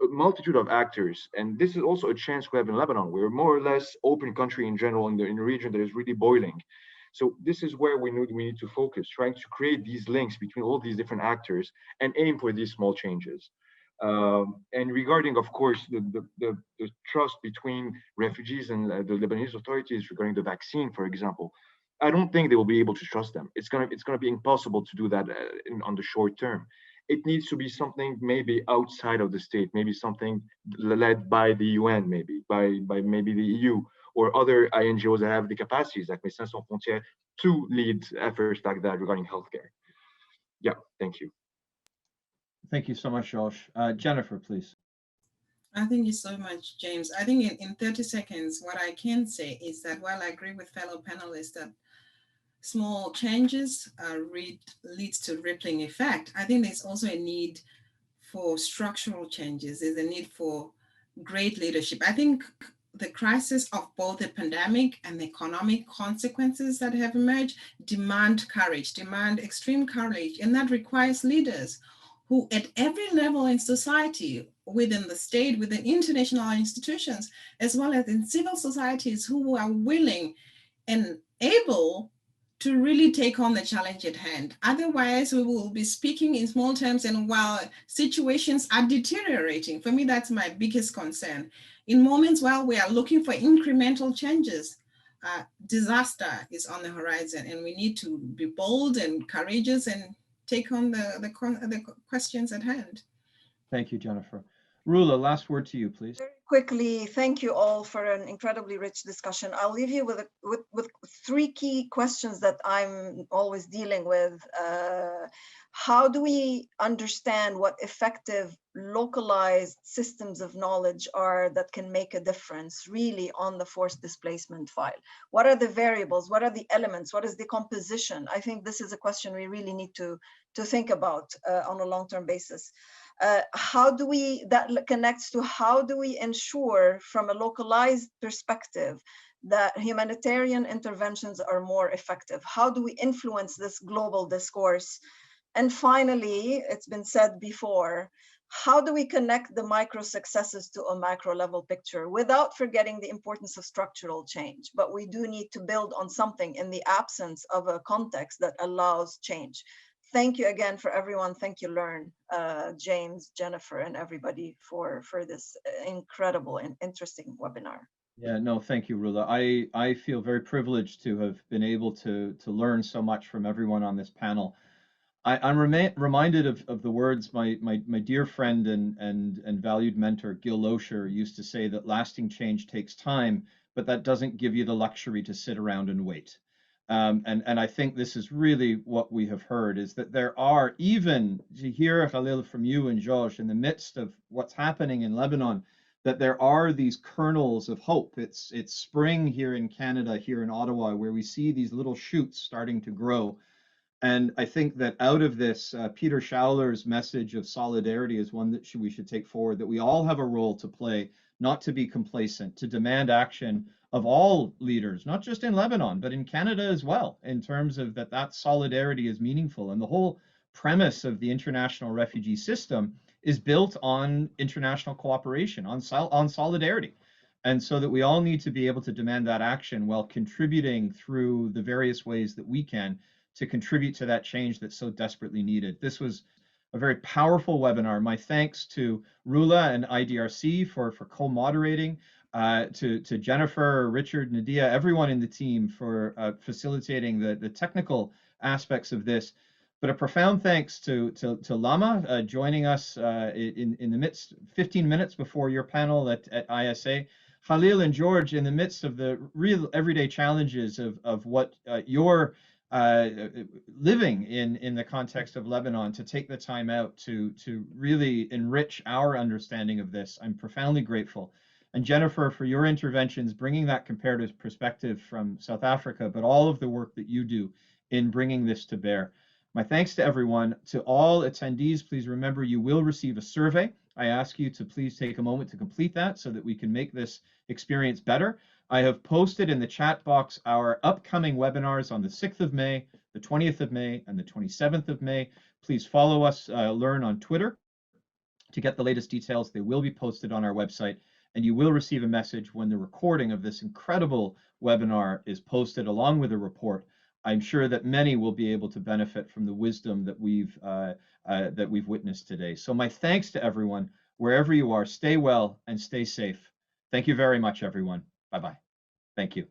a multitude of actors, and this is also a chance we have in Lebanon. We're more or less open country in general in the region that is really boiling. So this is where we need to focus, trying to create these links between all these different actors and aim for these small changes. And regarding, of course, the trust between refugees and the Lebanese authorities regarding the vaccine, for example, I don't think they will be able to trust them. It's gonna be impossible to do that on the short term. It needs to be something maybe outside of the state, maybe something led by the UN, maybe by maybe the EU or other NGOs that have the capacities, like Médecins Sans Frontières, to lead efforts like that regarding healthcare. Yeah, thank you. Thank you so much, Josh. Jennifer, please. Thank you so much, James. I think in 30 seconds, what I can say is that while I agree with fellow panelists that small changes leads to rippling effect, I think there's also a need for structural changes. There's a need for great leadership. I think the crisis of both the pandemic and the economic consequences that have emerged demand courage, demand extreme courage, and that requires leaders who at every level in society, within the state, within international institutions, as well as in civil societies, who are willing and able to really take on the challenge at hand. Otherwise, we will be speaking in small terms, and while situations are deteriorating, for me, that's my biggest concern. In moments while we are looking for incremental changes, disaster is on the horizon, and we need to be bold and courageous and take on the questions at hand. Thank you, Jennifer. Rula, last word to you, please. Very quickly, thank you all for an incredibly rich discussion. I'll leave you with three key questions that I'm always dealing with. How do we understand what effective localized systems of knowledge are that can make a difference really on the forced displacement file? What are the variables? What are the elements? What is the composition? I think this is a question we really need to think about on a long-term basis. That connects to how do we ensure from a localized perspective that humanitarian interventions are more effective? How do we influence this global discourse? And finally, it's been said before, how do we connect the micro successes to a macro level picture without forgetting the importance of structural change? But we do need to build on something in the absence of a context that allows change. Thank you again for everyone. Thank you, LERRN, James, Jennifer, and everybody for this incredible and interesting webinar. Yeah, no, thank you, Rula. I feel very privileged to have been able to learn so much from everyone on this panel. I'm reminded of the words my dear friend and valued mentor, Gil Loescher, used to say that lasting change takes time, but that doesn't give you the luxury to sit around and wait. And I think this is really what we have heard, is that there are, even to hear, Khalil, from you and Josh, in the midst of what's happening in Lebanon, that there are these kernels of hope. It's spring here in Canada, here in Ottawa, where we see these little shoots starting to grow. And I think that out of this, Peter Schauler's message of solidarity is one that we should take forward, that we all have a role to play, not to be complacent, to demand action of all leaders, not just in Lebanon, but in Canada as well, in terms of that solidarity is meaningful. And the whole premise of the international refugee system is built on international cooperation, on solidarity. And so that we all need to be able to demand that action while contributing through the various ways that we can to contribute to that change that's so desperately needed. This was a very powerful webinar. My thanks to Rula and IDRC for co-moderating, to Jennifer, Richard, Nadia, everyone in the team for facilitating the technical aspects of this. But a profound thanks to Lama joining us in the midst, 15 minutes before your panel at ISA. Khalil and George, in the midst of the real everyday challenges of what you're living in the context of Lebanon, to take the time out to really enrich our understanding of this. I'm profoundly grateful. and Jennifer for your interventions, bringing that comparative perspective from South Africa, but all of the work that you do in bringing this to bear. My thanks to everyone. To all attendees, please remember you will receive a survey. I ask you to please take a moment to complete that so that we can make this experience better. I have posted in the chat box our upcoming webinars on the 6th of May, the 20th of May, and the 27th of May. Please follow us, LERRN on Twitter to get the latest details. They will be posted on our website, and you will receive a message when the recording of this incredible webinar is posted along with a report. I'm sure that many will be able to benefit from the wisdom that we've witnessed today. So my thanks to everyone, wherever you are. Stay well and stay safe. Thank you very much, everyone. Bye-bye. Thank you.